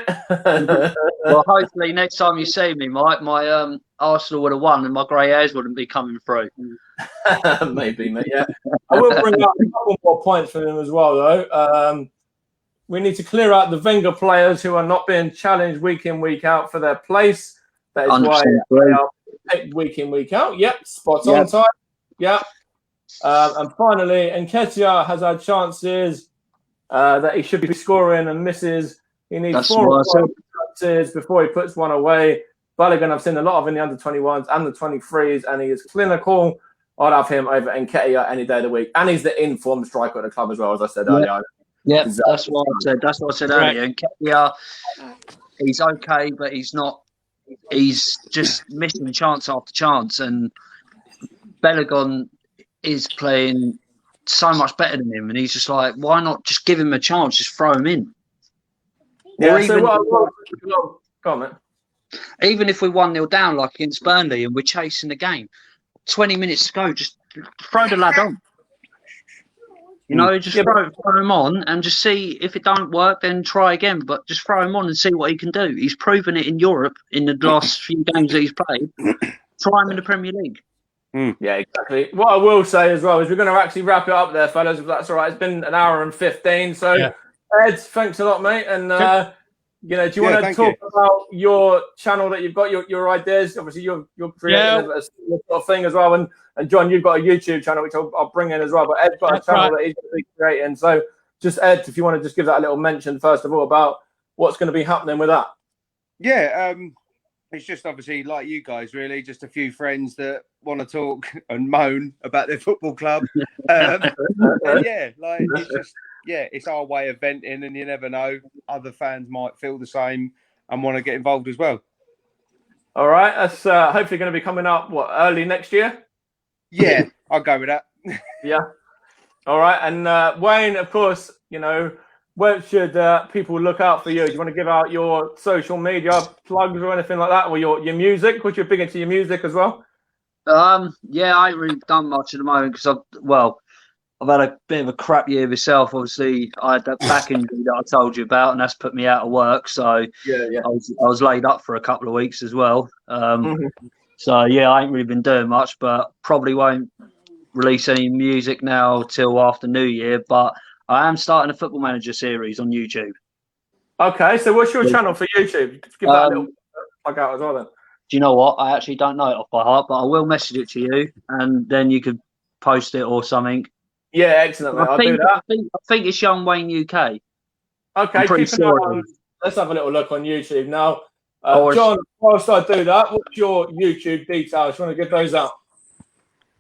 Well, hopefully next time you see me, Mike, my Arsenal would have won and my grey hairs wouldn't be coming through. Maybe, mate. Yeah, I will bring up a couple more points for him as well, though. We need to clear out the Wenger players who are not being challenged week in, week out for their place. That is why they are picked week in, week out. Yep, spot on time. Yep. And finally, Nketiah has had chances that he should be scoring and misses. He needs 4 or 5 chances before he puts one away. Balogun, I've seen a lot of in the under-21s and the 23s, and he is clinical. I'd have him over Nketiah any day of the week. And he's the in-form striker at the club as well, as I said earlier. Yeah, that's what I said. That's what I said earlier. Nketiah, he's okay, but he's not. He's just missing chance after chance, and Balogun is playing so much better than him, and he's just like, why not just give him a chance? Just throw him in. Yeah. Or even, Go on, man. Even if we 1-0 down, like against Burnley, and we're chasing the game, 20 minutes to go, just throw the lad on. You know, just throw him on and just see if it don't work, then try again. But just throw him on and see what he can do. He's proven it in Europe in the last few games that he's played. Try him in the Premier League. Yeah, exactly. What I will say as well is we're going to actually wrap it up there, fellas, if that's all right. It's been an hour and 15. So, Ed, thanks a lot, mate. And, do you want to talk about your channel that you've got, your ideas? Obviously, you're creating a sort of thing as well. And John, you've got a YouTube channel, which I'll bring in as well. But Ed's got a channel that he's going to be creating. So, just Ed, if you want to just give that a little mention, first of all, about what's going to be happening with that. Yeah, it's just obviously like you guys, really, just a few friends that want to talk and moan about their football club. And it's just, it's our way of venting, and you never know, other fans might feel the same and want to get involved as well. All right, that's hopefully going to be coming up, early next year? Yeah, I'll go with that. Yeah. All right, and Wayne, of course, where should people look out for you? Do you want to give out your social media plugs or anything like that, or your music? Because you're big into your music as well. I ain't really done much at the moment because I've had a bit of a crap year myself. Obviously, I had that back injury that I told you about, and that's put me out of work. So I was laid up for a couple of weeks as well. So I ain't really been doing much, but probably won't release any music now till after New Year. But I am starting a Football Manager series on YouTube. Okay, so what's your channel for YouTube? Give that a little plug out as well then. Do you know what? I actually don't know it off by heart, but I will message it to you, and then you could post it or something. Yeah, excellent, mate. I'll do that. I think it's Young Wayne UK. Okay, keep an eye on. Let's have a little look on YouTube now. John, whilst I do that, what's your YouTube details? You want to give those out?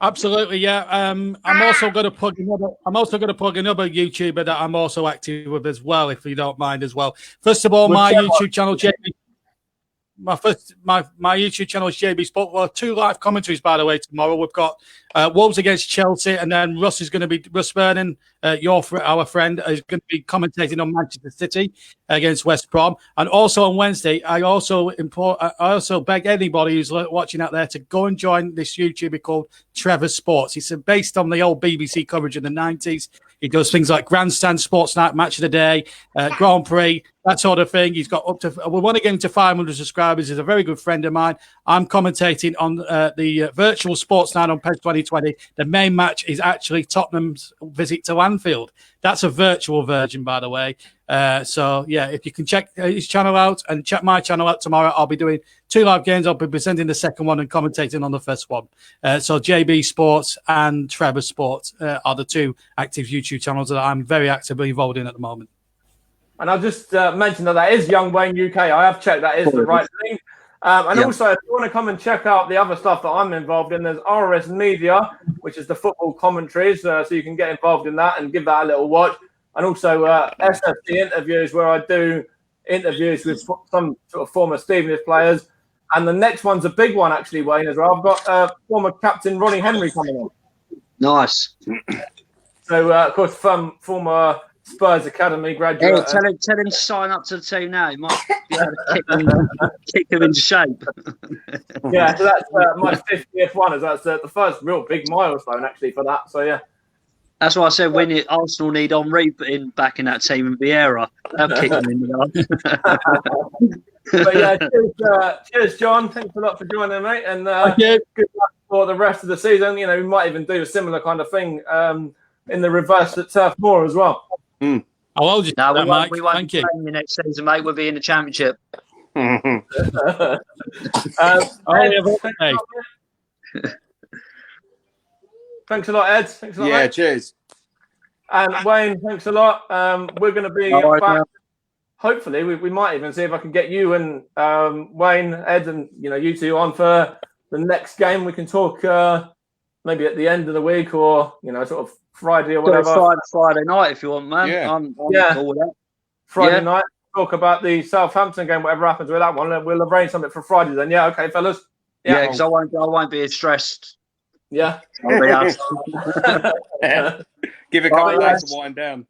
Absolutely, yeah. I'm also going to plug another YouTuber that I'm also active with as well, if you don't mind as well. First of all, my YouTube channel, JB. My YouTube channel is JB Sport. Well, 2 live commentaries, by the way, tomorrow. We've got Wolves against Chelsea, and then Russ Morgan, our friend, is going to be commentating on Manchester City against West Brom. And also on Wednesday, I also beg anybody who's watching out there to go and join this YouTuber called Trevor Sports. It's based on the old BBC coverage in the 90s. He does things like Grandstand, Sports Night, Match of the Day, Grand Prix, that sort of thing. He's got we want to get him to 500 subscribers. He's a very good friend of mine. I'm commentating on the virtual Sports Night on PES 2020. The main match is actually Tottenham's visit to Anfield. That's a virtual version, by the way. If you can check his channel out and check my channel out tomorrow, I'll be doing 2 live games. I'll be presenting the second one and commentating on the first one. So JB Sports and Trevor Sports are the 2 active YouTube channels that I'm very actively involved in at the moment. And I'll just mention that is Young Wayne UK. I have checked that is the right thing. Also, if you want to come and check out the other stuff that I'm involved in, there's RS Media, which is the football commentaries. So you can get involved in that and give that a little watch. And also SFC interviews, where I do interviews with some sort of former Stevenage players. And the next one's a big one, actually, Wayne, as well. I've got former captain Ronnie Henry coming on. Nice. So, of course, former Spurs Academy graduate. Tell him to sign up to the team now. He might be able to kick him into shape. Yeah, so that's my 50th one. As that's the first real big milestone, actually, for that. So, yeah. That's why I said Arsenal need Henry back in that team in Vieira. They'll kick him in the But yeah, cheers, John. Thanks a lot for joining, mate. And good luck for the rest of the season. We might even do a similar kind of thing in the reverse at Turf Moor as well. I'll hold you. We won't be playing you next season, mate. We'll be in the Championship. Thanks a lot, Ed. Thanks a lot, Yeah, mate. cheers. And Wayne, thanks a lot. We're going to be back. Hopefully, we might even see if I can get you and Wayne, Ed, and you two on for the next game. We can talk maybe at the end of the week or sort of Friday or whatever. Friday night if you want, man. Yeah. I'm Yeah. all that. Friday night. Talk about the Southampton game, whatever happens with that one. We'll arrange something for Friday then. Yeah, okay, fellas. Yeah, because I won't be as stressed. Yeah. I'll be out. Give a couple of days to wind down.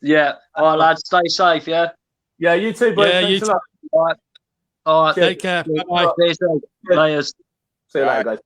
Yeah. All right, lads. Stay safe, yeah? Yeah, you too, boys. Yeah, Thanks you a lot. All right. Take care. Bye-bye. See you later. See you later, guys.